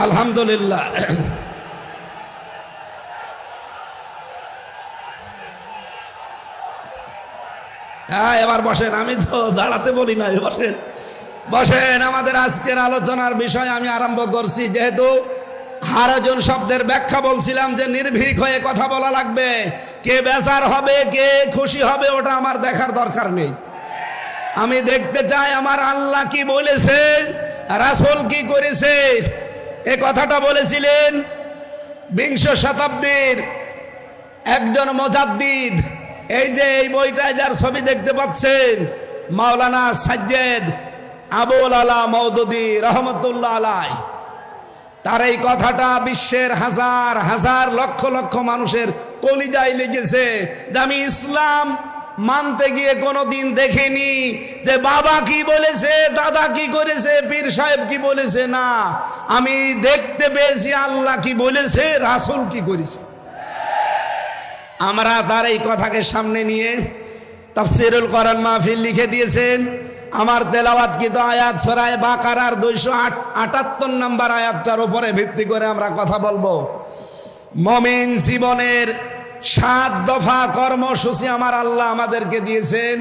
আলহামদুলিল্লাহ। হ্যাঁ, এবার বসেন, আমি তো দাঁড়াতে বলি না, বসেন বসেন। আমাদের আজকের আলোচনার বিষয় আমি আরম্ভ করছি, যেহেতু হারাজন শব্দের ব্যাখ্যা বলছিলাম যে নির্ভীক হয়ে কথা বলা লাগবে। কে বেজার হবে, কে খুশি হবে, ওটা আমার দেখার দরকার নেই। আমি দেখতে চাই আমার আল্লাহ কি বলেছে, রাসূল কি করেছে এ কথাটা বলেছিলেন বিংশ শতাব্দীর একজন মুজাদ্দিদ। এই যে এই বইটায় যার ছবি দেখতে পাচ্ছেন, মাওলানা সাজ্জেদ আবুল আলা মওদুদী রহমতুল্লাহ আলাই, তার এই কথাটা বিশ্বের হাজার হাজার লক্ষ লক্ষ মানুষের কলিজায় লেগেছে যে আমি ইসলাম মানতে গিয়ে কোনোদিন দেখিনি যে বাবা কি বলেছে, দাদা কি করেছে, পীর সাহেব কি বলেছে, না, আমি দেখতে পেয়েছি আল্লাহ কি বলেছে, রাসূল কি করেছে। আমরা তার এই কথাকে সামনে নিয়ে তাফসীরুল কোরআন মাহফিল লিখে দিয়েছেন। আমার তেলাওয়াতকৃত আয়াত সূরা বাকারার 278 নম্বর আয়াতটার উপরে ভিত্তি করে আমরা কথা বলবো। মুমিন জীবনের 7 দফা কর্মসূচি আমার আল্লাহ আমাদেরকে দিয়েছেন।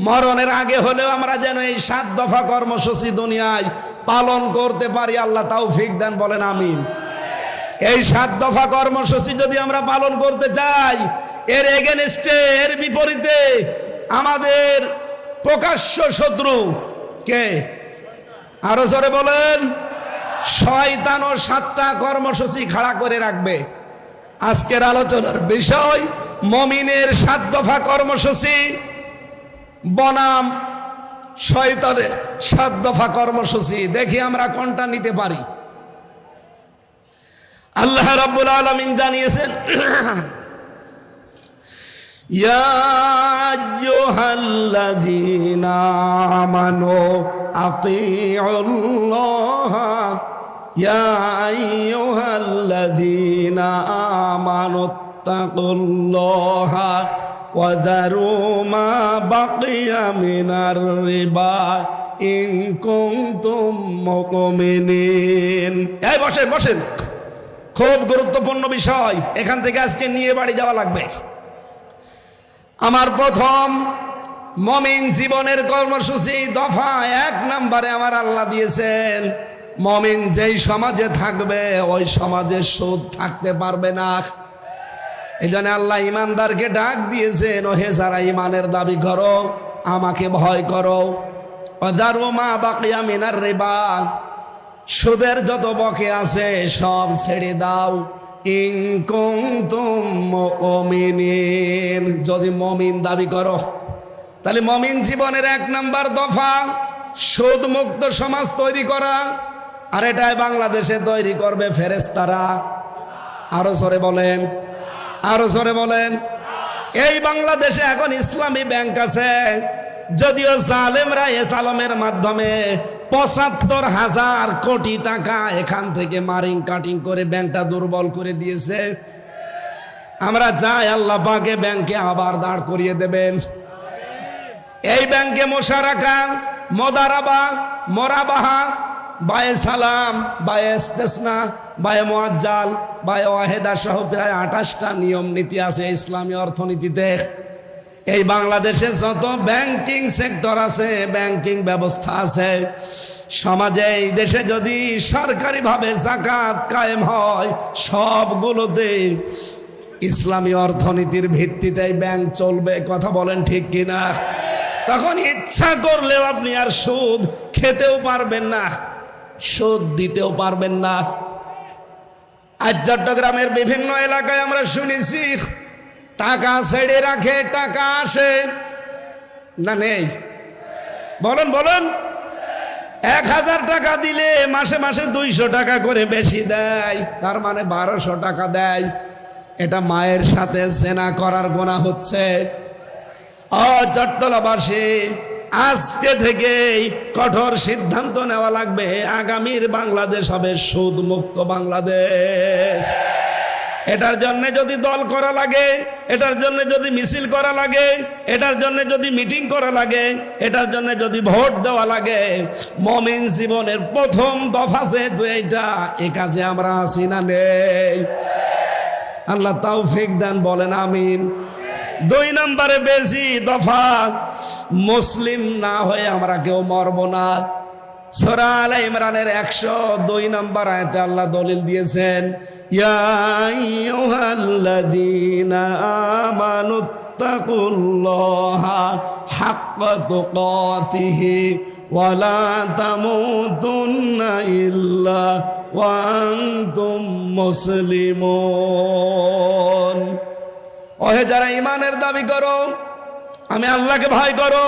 মরণের আগে হলেও আমরা যেন এই 7 দফা কর্মসূচি দুনিয়ায় পালন করতে পারি, আল্লাহ তৌফিক দেন, বলেন আমিন। এই 7 দফা কর্মসূচি যদি আমরা পালন করতে চাই, এর এগেনস্টে, এর বিপরীতে আমাদের প্রকাশ্য শত্রু কে? আরো জোরে বলেন। শয়তান ও 7টা কর্মসূচি খাড়া করে রাখবে। আজকের আলোচনার বিষয় মুমিনের 7 দফা কর্মসূচি বনাম শয়তানের 7 দফা কর্মসূচি। দেখি আমরা কোনটা নিতে পারি। আল্লাহ রাব্বুল আলামিন জানিয়েছেন, ইয়া আইয়ুহাল্লাযীনা আমানু আতিউল্লাহা ইয়া আইয়ুহাল্লাযীনা আমানু তাকুল্লাহা ওয়া যারু মা বাকিয়া মিনার রিবা ইন কুনতুম মুমিনিন। এই বসেন বসেন, খুব গুরুত্বপূর্ণ বিষয়, এখান থেকে আজকে নিয়ে বাড়ি যাওয়া লাগবে। আমার প্রথম মুমিন জীবনের কর্মসূচি দফা 1 নম্বরে আমার আল্লাহ দিয়েছেন, মুমিন যেই সমাজে থাকবে ওই সমাজে সুদ থাকতে পারবে না। এই জন্য আল্লাহ ইমানদারকে ডাক দিয়েছেন, ওহে যারা ইমানের দাবি করো, আমাকে ভয় করো, ওয়াদারু মা বাকিয়া মিনার রিবা, সুদের যত বকে আছে সব ছেড়ে দাও, ইন কুনতুম মুমিনিন, যদি মুমিন দাবি করো। তাহলে মুমিন জীবনের 1 নম্বর দফা সুদ মুক্ত সমাজ তৈরি করা, আর এটাই বাংলাদেশে তৈরি করবে ফেরেশতারা। আরো জোরে বলেন, আরো জোরে বলেন। এই বাংলাদেশে এখন ইসলামী ব্যাংক আছে, যদিও জালেমরা এসালমের মাধ্যমে ৭৫,০০০ কোটি টাকা এখান থেকে মারিং কাটিং করে ব্যাংকটা দুর্বল করে দিয়েছে। আমরা চাই আল্লাহ পাকে ব্যাংকে আবার দাঁড় করিয়ে দেবেন। এই ব্যাংকে মোশারাকা, মোদারাবা, মোরাবাহা, বায়ে সালাম, বায়ে ইস্তেসনা, বায়ে মুআজ্জাল, বায়ে ওয়াহেদা সহ প্রায় ২৮টা নিয়ম নীতি আছে ইসলামী অর্থনীতিতে। এই বাংলাদেশে যত ব্যাংকিং সেক্টর আছে, ব্যাংকিং ব্যবস্থা আছে, সমাজে এই দেশে যদি সরকারিভাবে যাকাত কায়েম হয়, সবগুলোতে ইসলামী অর্থনীতির ভিত্তিতে ব্যাংক চলবে। কথা বলেন ঠিক কিনা? তখন ইচ্ছা করলেও আপনি আর সুদ খেতেও পারবেন না, সুদ দিতেও পারবেন না। আজ চট্টগ্রামের বিভিন্ন এলাকায় আমরা শুনেছি টাকা ছেড়ে রাখে, টাকা আসে না, নেই? বলেন বলেন। ১,০০০ টাকা দিলে মাসে মাসে ২০০ টাকা করে বেশি দেয়, তার মানে ১২০০ টাকা দেয়। এটা মায়ের সাথে জেনা করার গুনাহ হচ্ছে। চট্টলাবাসী, আজকে থেকেই কঠোর সিদ্ধান্ত নেওয়া লাগবে, আগামীর বাংলাদেশ হবে সুদ মুক্ত বাংলাদেশ। এটার জন্য যদি দল করা লাগে, এটার জন্য যদি মিছিল করা লাগে, এটার জন্য যদি মিটিং করা লাগে, এটার জন্য যদি ভোট দেওয়া লাগে, মুমিন জীবনের প্রথম দফা যেহেতু এইটা, এ কাজে আমরা আছি না নেই? আল্লাহ তৌফিক দেন, বলেন আমিন। 2 নম্বরে বেশি দফা, মুসলিম না হয়ে আমরা কেউ মরব না। সূরা আলে ইমরানের 102 নম্বর আয়াতে আল্লাহ দলিল দিয়েছেন, ইয়া আইয়ুহাল্লাযীনা আমানু ইত্তাকুল্লাহা হাক্কা তুকাতিহি ওয়া লা তামুতুন্না ইল্লা ওয়া আনতুম মুসলিমুন। ওহে যারা ঈমানের দাবি করো, আমি আল্লাহকে ভয় করো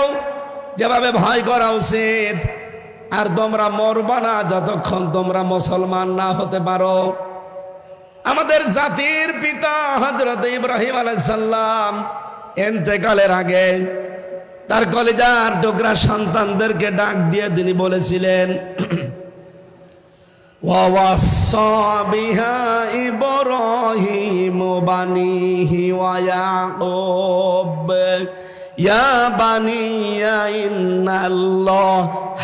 যেভাবে ভয় করা উচিত, আর তোমরা মরবা না যতক্ষণ তোমরা মুসলমান না হতে পারো। আমাদের জাতির পিতা হযরত ইব্রাহিম আলাইহিস সালাম ইন্তেকালের আগে তার কলিজার টুকরা সন্তানদেরকে ডাক দিয়ে তিনি বলেছিলেন, ওয়া ওয়াসা বিহা ইব্রাহিম বানিহি ওয়া ইয়াকুব ইয়া বানিয়া ইন্নাল্লাহ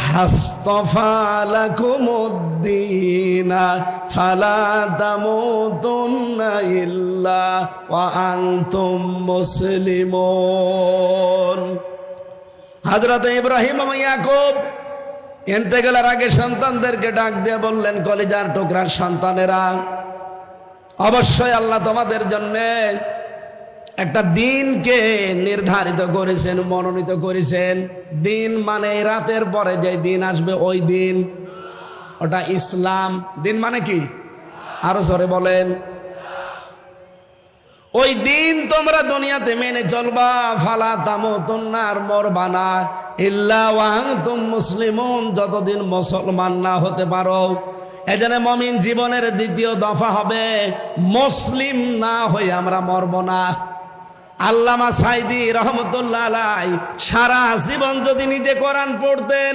হাসতাফা লাকুমুদ্দীনা ফালা তামুতুন্না ইল্লা ওয়া আনতুম মুসলিমুন। হযরত ইব্রাহিম এবং ইয়াকুব ইন্তেকালের আগে সন্তানদেরকে ডাক দিয়ে বললেন, কলিজার টুকরার সন্তানেরা, অবশ্যই আল্লাহ তোমাদের জন্য একটা দিনকে নির্ধারিত করেছেন, মনোনীত করেছেন। দিন মানে রাতের পরে যে দিন আসবে ওই দিন, ওটা ইসলাম। দিন মানে কি? আরো জোরে বলেন। ওই দিন তোমরা দুনিয়াতে মেনে চলবা। ফালা তামুতুন্না, আর মরবা না, ইল্লা ওয়া আনতুম মুসলিমুন, যতদিন মুসলমান না হতে পারো। এজন্য মুমিন জীবনের দ্বিতীয় দফা হবে মুসলিম না হয়ে আমরা মরব না। আল্লামা সাইদি রহমতুল্লাহ আলাইহি সারা জীবন যদি নিজে কোরআন পড়তেন,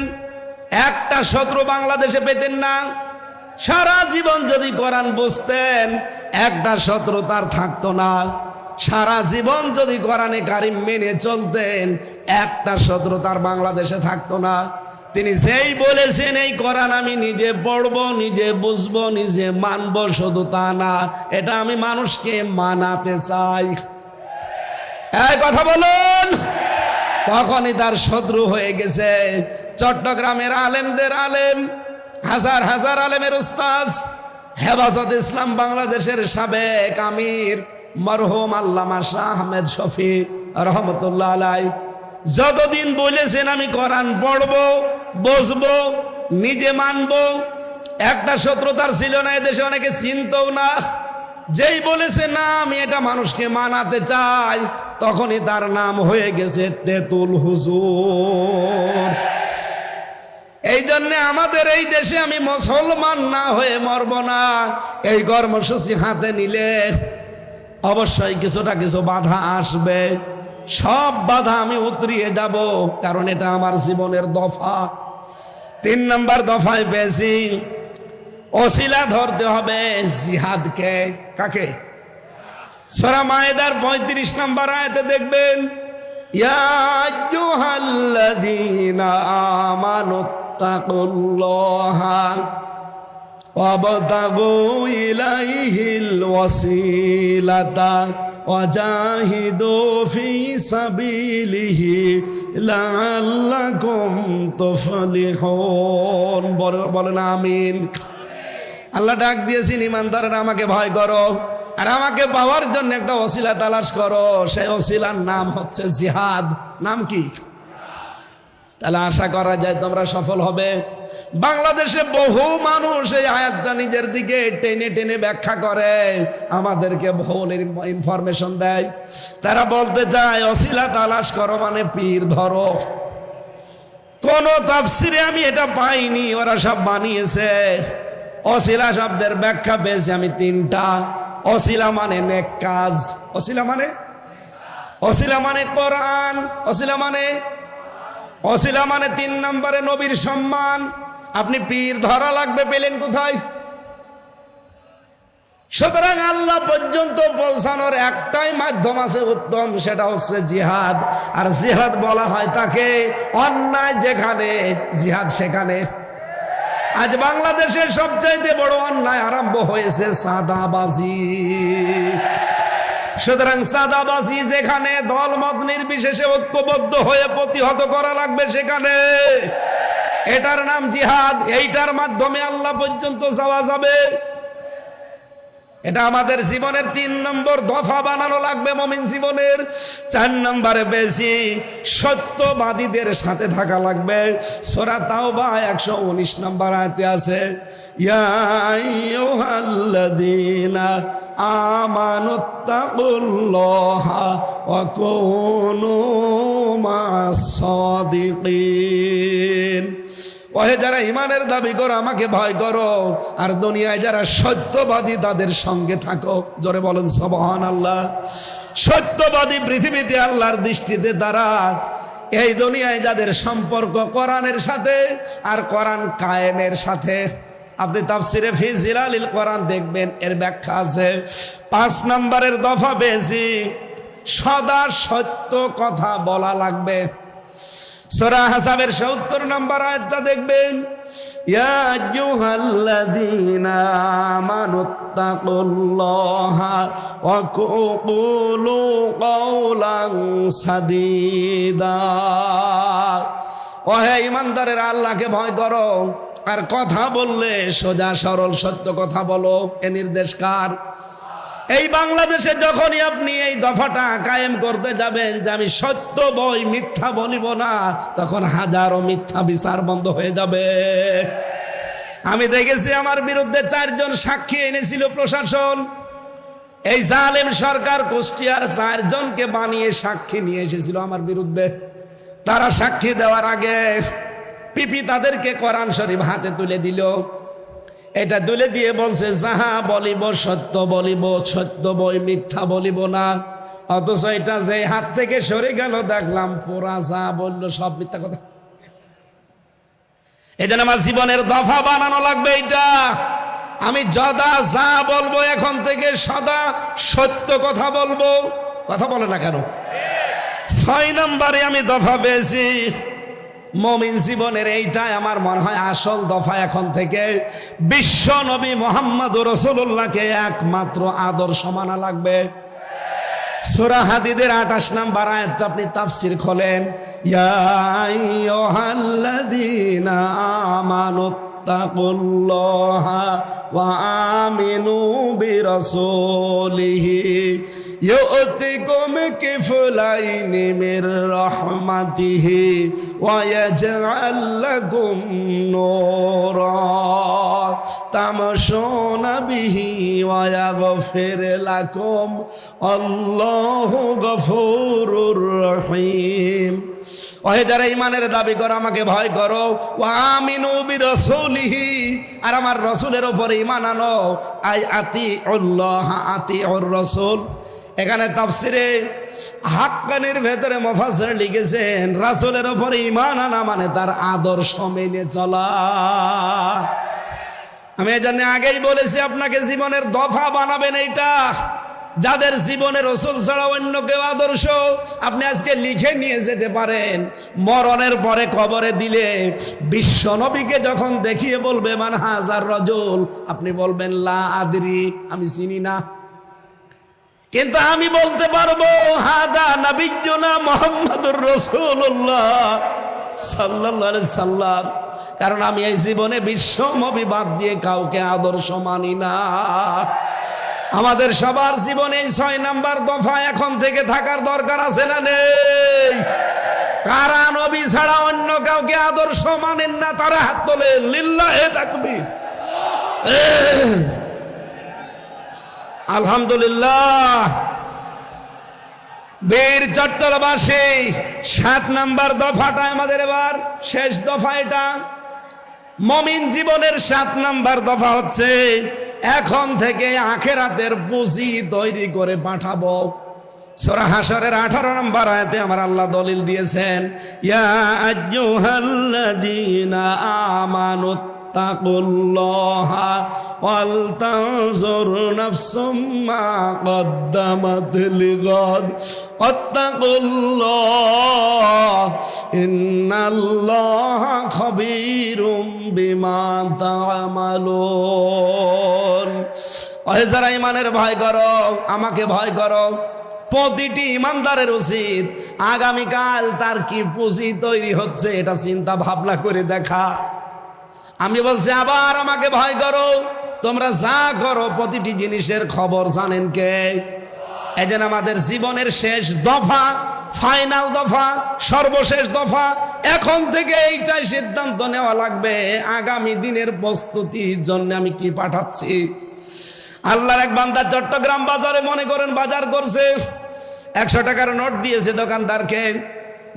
একটা শত্রু বাংলাদেশে পেতেন না। সারা জীবন যদি কোরআন বুঝতেন, একটা শত্রু তার থাকতো না। সারা জীবন যদি কোরআনে কারিম মেনে চলতেন, একটা শত্রু তার বাংলাদেশে থাকতো না। তিনি যেই বলেছেন এই কোরআন আমি নিজে পড়বো, নিজে বুঝবো, নিজে মানবো, শুধু তা না, এটা আমি মানুষকে মানাতে চাই। এই কথা বলুন। তখনই তার শত্রু হয়ে গেছে। চট্টগ্রামের আলেমদের আলেম, হাজার হাজার আলেমের উস্তাদ, হেফাজত ইসলাম বাংলাদেশের সাবেক আমির মরহুম আল্লামা শাহ আহমেদ শফি রহমতুল্লাহ আলাইহি যতদিন বলেছেন আমি কোরআন পড়বো, বুঝবো, নিজে মানবো, একটা শত্রু তার ছিল না। এদেশে অনেকে চিনতও না। যেই বলেছে না আমি এটা মানুষকে মানাতে চাই, তখনই তার নাম হয়ে গেছে তেতুল হুজুর। এই জন্য আমাদের এই দেশে আমি মুসলমান না হয়ে মরব না। এই কর্মসূচি হাতে নিলে অবশ্যই কিছুটা কিছু বাধা আসবে। সব বাধা আমি উতরিয়ে যাব, কারণ এটা আমার জীবনের দফা। 3 নম্বর দফায় পেয়েছি ওসিলা ধরতে হবে জিহাদকে। কাকে? সূরা মায়েদার 35 নম্বর আয়াতে দেখবেন, ইয়া আইয়ুহাল্লাযীনা আমানুত্তাকুল্লাহা ওয়াবতাগু ইলাইহিল ওয়াসিলাতা ওয়াজাহিদু ফি সাবিলিহি লাআল্লাকুম তুফলিহুন। বলেন আমিন। আল্লাহ ডাক দিয়েছেন, ইমানদাররা আমাকে ভয় করো, আর আমাকে পাওয়ার জন্য একটা ওসিলা তালাশ করো। সেই ওসিলার নাম হচ্ছে জিহাদ। নাম কি? তাহলে আশা করা যায় তোমরা সফল হবে। বাংলাদেশে বহু মানুষ এই আয়াতটা নিজের দিকে টেনে টেনে ব্যাখ্যা করে, আমাদেরকে ভুল ইনফরমেশন দেয়। তারা বলতে চায় ওসিলা তালাশ করো মানে পীর ধরো। কোন তাফসিরে আমি এটা পাইনি, ওরা সব বানিয়েছে। ওসিলা শব্দের ব্যাখ্যা পেয়েছি আমি 3টা। ওসিলা মানে নেক কাজ, ওসিলা মানে কোরআন, ওসিলা মানে 3 নম্বরে নবীর সম্মান। আপনি পীর ধরা লাগবে পেলেন কোথায়? সুতরাং আল্লাহ পর্যন্ত পৌঁছানোর একটাই মাধ্যম আছে উত্তম, সেটা হচ্ছে জিহাদ। আর জিহাদ বলা হয় তাকে অন্যায় যেখানে জিহাদ সেখানে। আজ বাংলাদেশের সবচাইতে বড় অন্যায় আরম্ভ হয়েছে চাঁদাবাজি। সুতরাং চাঁদাবাজি যেখানে, দলমত নির্বিশেষে ঐক্যবদ্ধ হয়ে প্রতিহত করা লাগবে সেখানে। এটার নাম জিহাদ। এইটার মাধ্যমে আল্লাহ পর্যন্ত যাওয়া যাবে। এটা আমাদের জীবনের 3 নম্বর দফা বানানো লাগবে মুমিন জীবনের। 4 নম্বরে বেশি সত্যবাদীদের সাথে থাকা লাগবে। সূরা তাওবা 119 নম্বর আয়াতে আছে, ইয়া আইয়ুহাল্লাযীনা আমানুত্তাকুল্লাহা ওয়া কুনু মা'আস সাদিকিন। ওহে যারা ইমানের দাবি করো আমাকে ভয় করো, আর দুনিয়ায় যারা সত্যবাদী তাদের সঙ্গে থাকো। জোরে বলেন সুবহানাল্লাহ। সত্যবাদী পৃথিবীতে আল্লাহর দৃষ্টিতে তারা এই দুনিয়ায় যাদের সম্পর্ক কোরআনের সাথে আর কোরআন কায়েমের সাথে। আপনি তাফসিরে ফি জিলালিল কোরআন দেখবেন, এর ব্যাখ্যা আছে। 5 নম্বরের দফা বেশি সদা সত্য কথা বলা লাগবে। সূরা হাসাবের 70 নম্বর আয়াতটা দেখবেন, ইয়া আইয়ুহাল্লাযীনা আমানুত্তাকুল্লাহা ওয়া কুলু কাওলান সাদীদা। ওহে ঈমানদারেরা আল্লাহকে ভয় করো, আর কথা বললে সোজা সরল সত্য কথা বলো। এ নির্দেশ কার? এই বাংলাদেশে যখনই আপনি এই দফাটা কায়েম করতে যাবেন যে আমি সত্য বই মিথ্যা বলিব না, তখন হাজারো মিথ্যা বিচার বন্ধ হয়ে যাবে। আমি দেখেছি আমার বিরুদ্ধে 4 জন সাক্ষী এনেছিল প্রশাসন। এই জালেম সরকার কুষ্টিয়ার 4 জনকে বানিয়ে সাক্ষী নিয়ে এসেছিল আমার বিরুদ্ধে। তারা সাক্ষী দেওয়ার আগে পিপি তাদেরকে কোরআন শরীফ হাতে তুলে দিল। এটা তুলে দিয়ে বলছে, যাহা বলিব সত্য বলিব, সত্য বই মিথ্যা বলিব না। অথচ এটা যে হাত থেকে সরে গেল দেখলাম পুরা যা বললো সব মিথ্যা কথা। এই জন্য আমার জীবনের দফা বানানো লাগবে এইটা। আমি যদা যা বলবো এখন থেকে সদা সত্য কথা বলবো। কথা বলে না কেন? 6 নম্বরে আমি দফা পেয়েছি মুমিন জীবনের, এইটাই আমার মনে হয় আসল দফা। এখন থেকে বিশ্ব নবী মুহাম্মদুর রাসূলুল্লাহকে একমাত্র আদর্শ মানা লাগবে। সূরা হাদীদের 28 নম্বর আয়াতটা আপনি তাফসীর খোলেন, ইয়া আইয়ুহাল্লাযীনা আমানুত্তাকুল্লাহা ওয়া আমিনু বিরাসূলিহি يؤتكم كفلين من رحمته ويجعل لكم نورا تمشون به ويغفر لكم الله غفور رحيم। ওহে যারা ইমানের দাবি করো আমাকে ভয় করো, ওয়া আমিনু বিরাসূলিহি, আর আমার রাসূলের উপরে ঈমান আনো। আই আতিউল্লাহ আতিউর রাসূল। এখানে তাফসিরে হাক্কানির ভেতরে মুফাসসির লিখেছেন রাসূলের উপরে ঈমান আনা মানে তার আদর্শ মেনে চলা। আমি এজন্য আগেই বলেছি আপনাকে জীবনের দফা বানাবেন এইটা। যাদের জীবনে রাসূল ছাড়া অন্য কেউ আদর্শ, আপনি আজকে লিখে নিয়ে যেতে পারেন। মরণের পরে কবরে দিলে বিশ্ব নবীকে যখন দেখিয়ে বলবে মান হাজার রাজুল, আপনি বলবেন লা আদরি, আমি চিনি না। কিন্তু আমি বলতে পারবো হাদা নবিয়্যুনা মুহাম্মাদুর রাসূলুল্লাহ সাল্লাল্লাহু আলাইহি সাল্লাম, কারণ আমি এই জীবনে বিশ্ব নবী বাদ দিয়ে কাউকে আদর্শ মানি না। আমাদের সবার জীবনে 6 নাম্বার দফা এখন থেকে থাকার দরকার আছে না নেই? কারা নবী ছাড়া অন্য কাউকে আদর্শ মানেন না তারা হাত তোলেন, লিল্লাহি তাকবীর। আলহামদুলিল্লাহ। বীর চট্টলবাসী 7 নাম্বার দফাটা আমাদের এবার শেষ দফা। এটা মুমিন জীবনের 7 নাম্বার দফা হচ্ছে এখন থেকে আখিরাতের পুঁজি তৈরি করে পাঠাবো। সূরা হাশরের 18 নম্বর আয়াতে আমার আল্লাহ দলিল দিয়েছেন, ইয়া আইয়ুহাল্লাযীনা আমানুত্তাকুল্লাহা ওয়াল তানজুর নাফসুম মা কদ্দামাত লিগাদ ওয়াত্তাকুল্লাহ ইন্নাল্লাহা খাবীরুম বিমা তা'মালুন। ওহে যারা ঈমানের ভয় করো আমাকে ভয় করো। প্রতিটি ইমানদারের উচিত আগামীকাল তার কি পুঁজি তৈরি হচ্ছে এটা চিন্তা ভাবনা করে দেখা। আমি বলছি আবার আমাকে ভয় করো, তোমরা যা করো প্রতিটি জিনিসের খবর জানেন কে? এই জন্য আমাদের জীবনের শেষ দফা, ফাইনাল দফা, সর্বশেষ দফা, এখন থেকে এইটাই সিদ্ধান্ত নেওয়া লাগবে আগামী দিনের প্রস্তুতির জন্য আমি কি পাঠাচ্ছি। আল্লাহর এক বান্দা চট্টগ্রাম বাজারে মনে করেন বাজার করছে, 100 টাকার নোট দিয়েছে দোকানদারকে।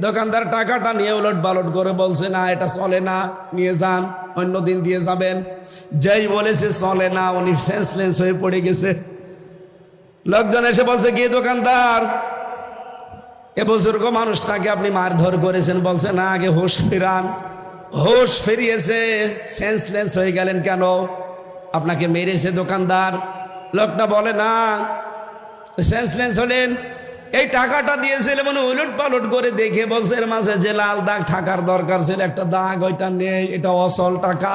দোকানদার টাকাটা নিয়ে উলট পালট করে বলছে, না এটা চলে না, নিয়ে যান, অন্য দিন দিয়ে যাবেন। যেই বলেছে চলে না, উনি সেন্সলেস হয়ে পড়ে গেছে। লোকজন এসে বলছে, কি দোকানদার, এ বুজুর্গ মানুষটাকে আপনি মারধর করেছেন? বলছে, না, আগে হুঁশ ফিরান। হুঁশ ফিরিয়েছে, সেন্সলেস হয়ে গেলেন কেন? আপনাকে মেরেছে দোকানদার? লোকটা বলে, না, সেন্সলেস হলেন এই টাকাটা দিয়েছিল মানে উলট পালট করে দেখে বলছে, এর মাঝে যে লাল দাগ থাকার দরকার ছিল একটা দাগ ওইটা নেই, এটা অসল টাকা,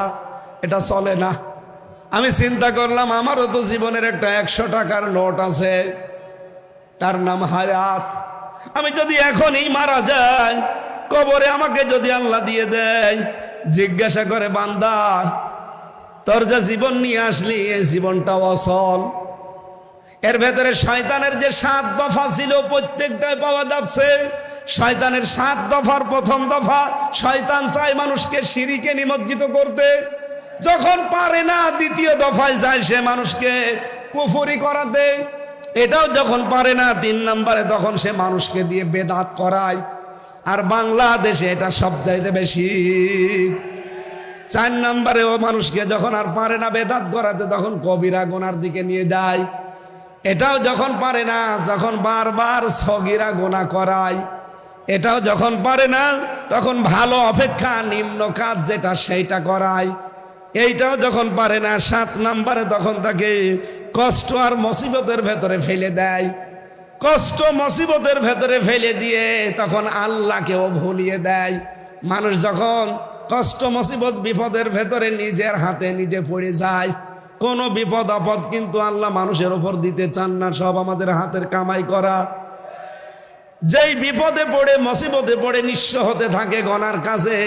এটা চলে না। আমি চিন্তা করলাম আমারও তো জীবনের একটা 100 টাকার নোট আছে, তার নাম হায়াত। আমি যদি এখনই মারা যাই, কবরে আমাকে যদি আল্লাহ দিয়ে দেয়, জিজ্ঞাসা করে, বান্দা তোর যে জীবন নিয়ে আসলি এই জীবনটা অসল, এর ভেতরে শয়তানের যে 7 দফা ছিল প্রত্যেকটাই পাওয়া যাচ্ছে। শয়তানের 7 দফার প্রথম দফা, শয়তান চায় মানুষকে শিরকে নিমজ্জিত করতে। যখন পারে না, দ্বিতীয় দফায় যায় সে মানুষকে কুফরি করাতে। এটাও যখন পারে না, 3 নম্বরে তখন সে মানুষকে দিয়ে বেদাত করায়। আর বাংলাদেশে এটা সবচাইতে বেশি। 4 নম্বরে ও মানুষকে যখন আর পারে না বেদাত করাতে, তখন কবিরা গুনার দিকে নিয়ে যায়। এটাও যখন পারে না, যখন বারবার সগীরা গুনাহ করায়। এটাও যখন পারে না, তখন ভালো অপেক্ষা নিম্ন কাজ যেটা সেইটা করায়। এইটাও যখন পারে না, 7 নম্বরে তখন তাকে কষ্ট আর মুসিবতের ভেতরে ফেলে দেয়। কষ্ট মুসিবতের ভেতরে ফেলে দিয়ে তখন আল্লাহকেও ভুলিয়ে দেয়। মানুষ যখন কষ্ট মুসিবত বিপদের ভেতরে নিজের হাতে নিজে পড়ে যায়, কোনো বিপদ আপদ কিন্তু আল্লাহ মানুষের উপর দিতে চান না, সব আমাদের হাতের কামাই করা। যেই বিপদে পড়ে মুসিবতে পড়ে নিঃস্ব হতে থাকে গনার কাছে,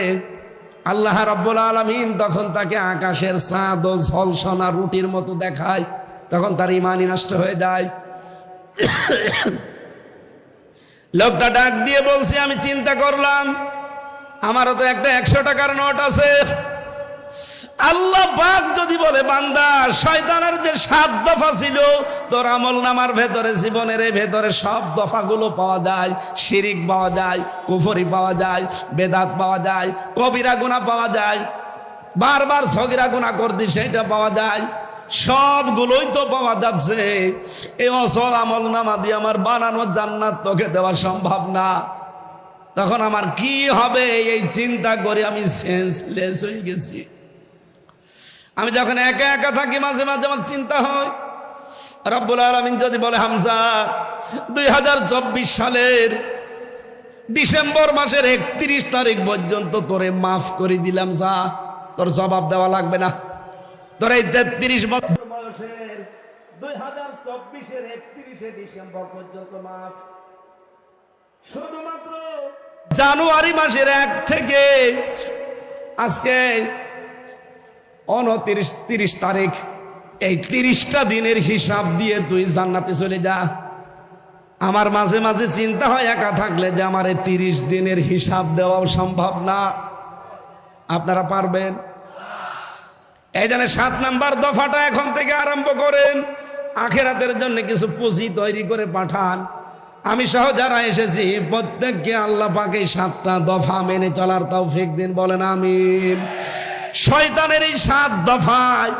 আল্লাহ রাব্বুল আলামিন তখন তাকে আকাশের চাঁদ ও ঝলসনা রুটির মতো দেখায়। তখন তার ঈমানই নষ্ট হয়ে যায়। লোকটা ডাক দিয়ে বলছে, আমি চিন্তা করলাম আমারও তো একটা 100 টাকার নোট আছে। আল্লাহ পাক যদি বলে, বান্দা শয়তানের যে 7 দফা ছিল তোর আমল নামার ভেতরে, জীবনের এই ভেতরে সব দফাগুলো পাওয়া যায়। শিরিক পাওয়া যায়, কুফরি পাওয়া যায়, বেদাত পাওয়া যায়, কবিরা গুনাহ পাওয়া যায়, বারবার সগীরা গুনাহ করতি সেটা পাওয়া যায়। সবগুলোই তো পাওয়া যাচ্ছে। এই অসল আমল নামা দিয়ে আমার বানানো জান্নাত তোকে দেওয়া সম্ভব না। তখন আমার কি হবে এই চিন্তা করে আমি সেন্সলেস হয়ে গেছি। আমি যখন একা একা থাকি, মাঝে মাঝে আমার চিন্তা হয়, রব্বুল আলামিন যদি বলে, হামজা 2024 সালের ডিসেম্বর মাসের 31 তারিখ পর্যন্ত তোরে মাফ করে দিলাম, যা, তোর জবাব দেওয়া লাগবে না। তোর এই 33 বছর বয়সের 2024-এর 31শে ডিসেম্বর পর্যন্ত মাফ। শুধুমাত্র জানুয়ারি মাসের 1 থেকে আজকে 29-30 তারিখ, এই 30টা দিনের হিসাব দিয়ে তুই জান্নাতে চলে যা। আমার মাঝে মাঝে চিন্তা হয় একা থাকলে যে আমার এই 30 দিনের হিসাব দেওয়াও সম্ভব না। আপনারা পারবেন? এই জন্য 7 নাম্বার দফাটা এখন থেকে আরম্ভ করেন। আখিরাতের জন্য কিছু পুঁজি তৈরি করে পাঠান। আমি সহ যারা এসেছি প্রত্যেককে আল্লাহ পাক এই 7টা দফা মেনে চলার তৌফিক দিন, বলেন আমিন। শয়তানের এই 7 দফায়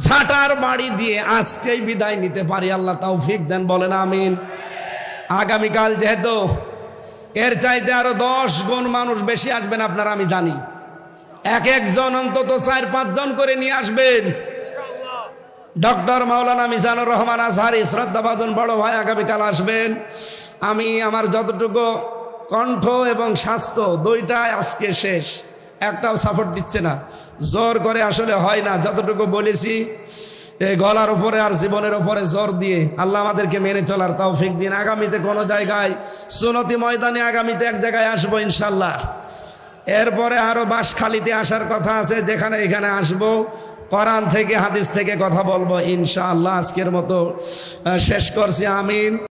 ঝাঁটার বাড়ি দিয়ে আজকেই বিদায় নিতে পারি, আল্লাহ তৌফিক দেন, বলেন আমিন। আগামীকাল যেহেতু এর চাইতে আরো 10 গুণ মানুষ বেশি আসবেন আপনারা, আমি জানি। এক একজন অন্তত 4-5 জন করে নিয়ে আসবেন। ডক্টর মাওলানা মিজানুর রহমান আজহারি শ্রদ্ধাভাজন বড় ভাই আগামীকাল আসবেন। আমি আমার যতটুকু কণ্ঠ এবং স্বাস্থ্য দুইটাই আজকে শেষ, একটাও সাপোর্ট দিচ্ছে না, জোর করে আসলে হয় না। যতটুকু বলেছি এই গলার উপরে আর জীবনের উপরে জোর দিয়ে আল্লাহ আমাদেরকে মেনে চলার তৌফিক দিন। আগামীতে কোনো জায়গায় সুন্নতি ময়দানে আগামীতে এক জায়গায় আসবো ইনশাল্লাহ। এরপরে আরো বাঁশখালীতে আসার কথা আছে, যেখানে এখানে আসবো, কোরআন থেকে হাদিস থেকে কথা বলবো ইনশাআল্লাহ। আজকের মতো শেষ করছি, আমিন।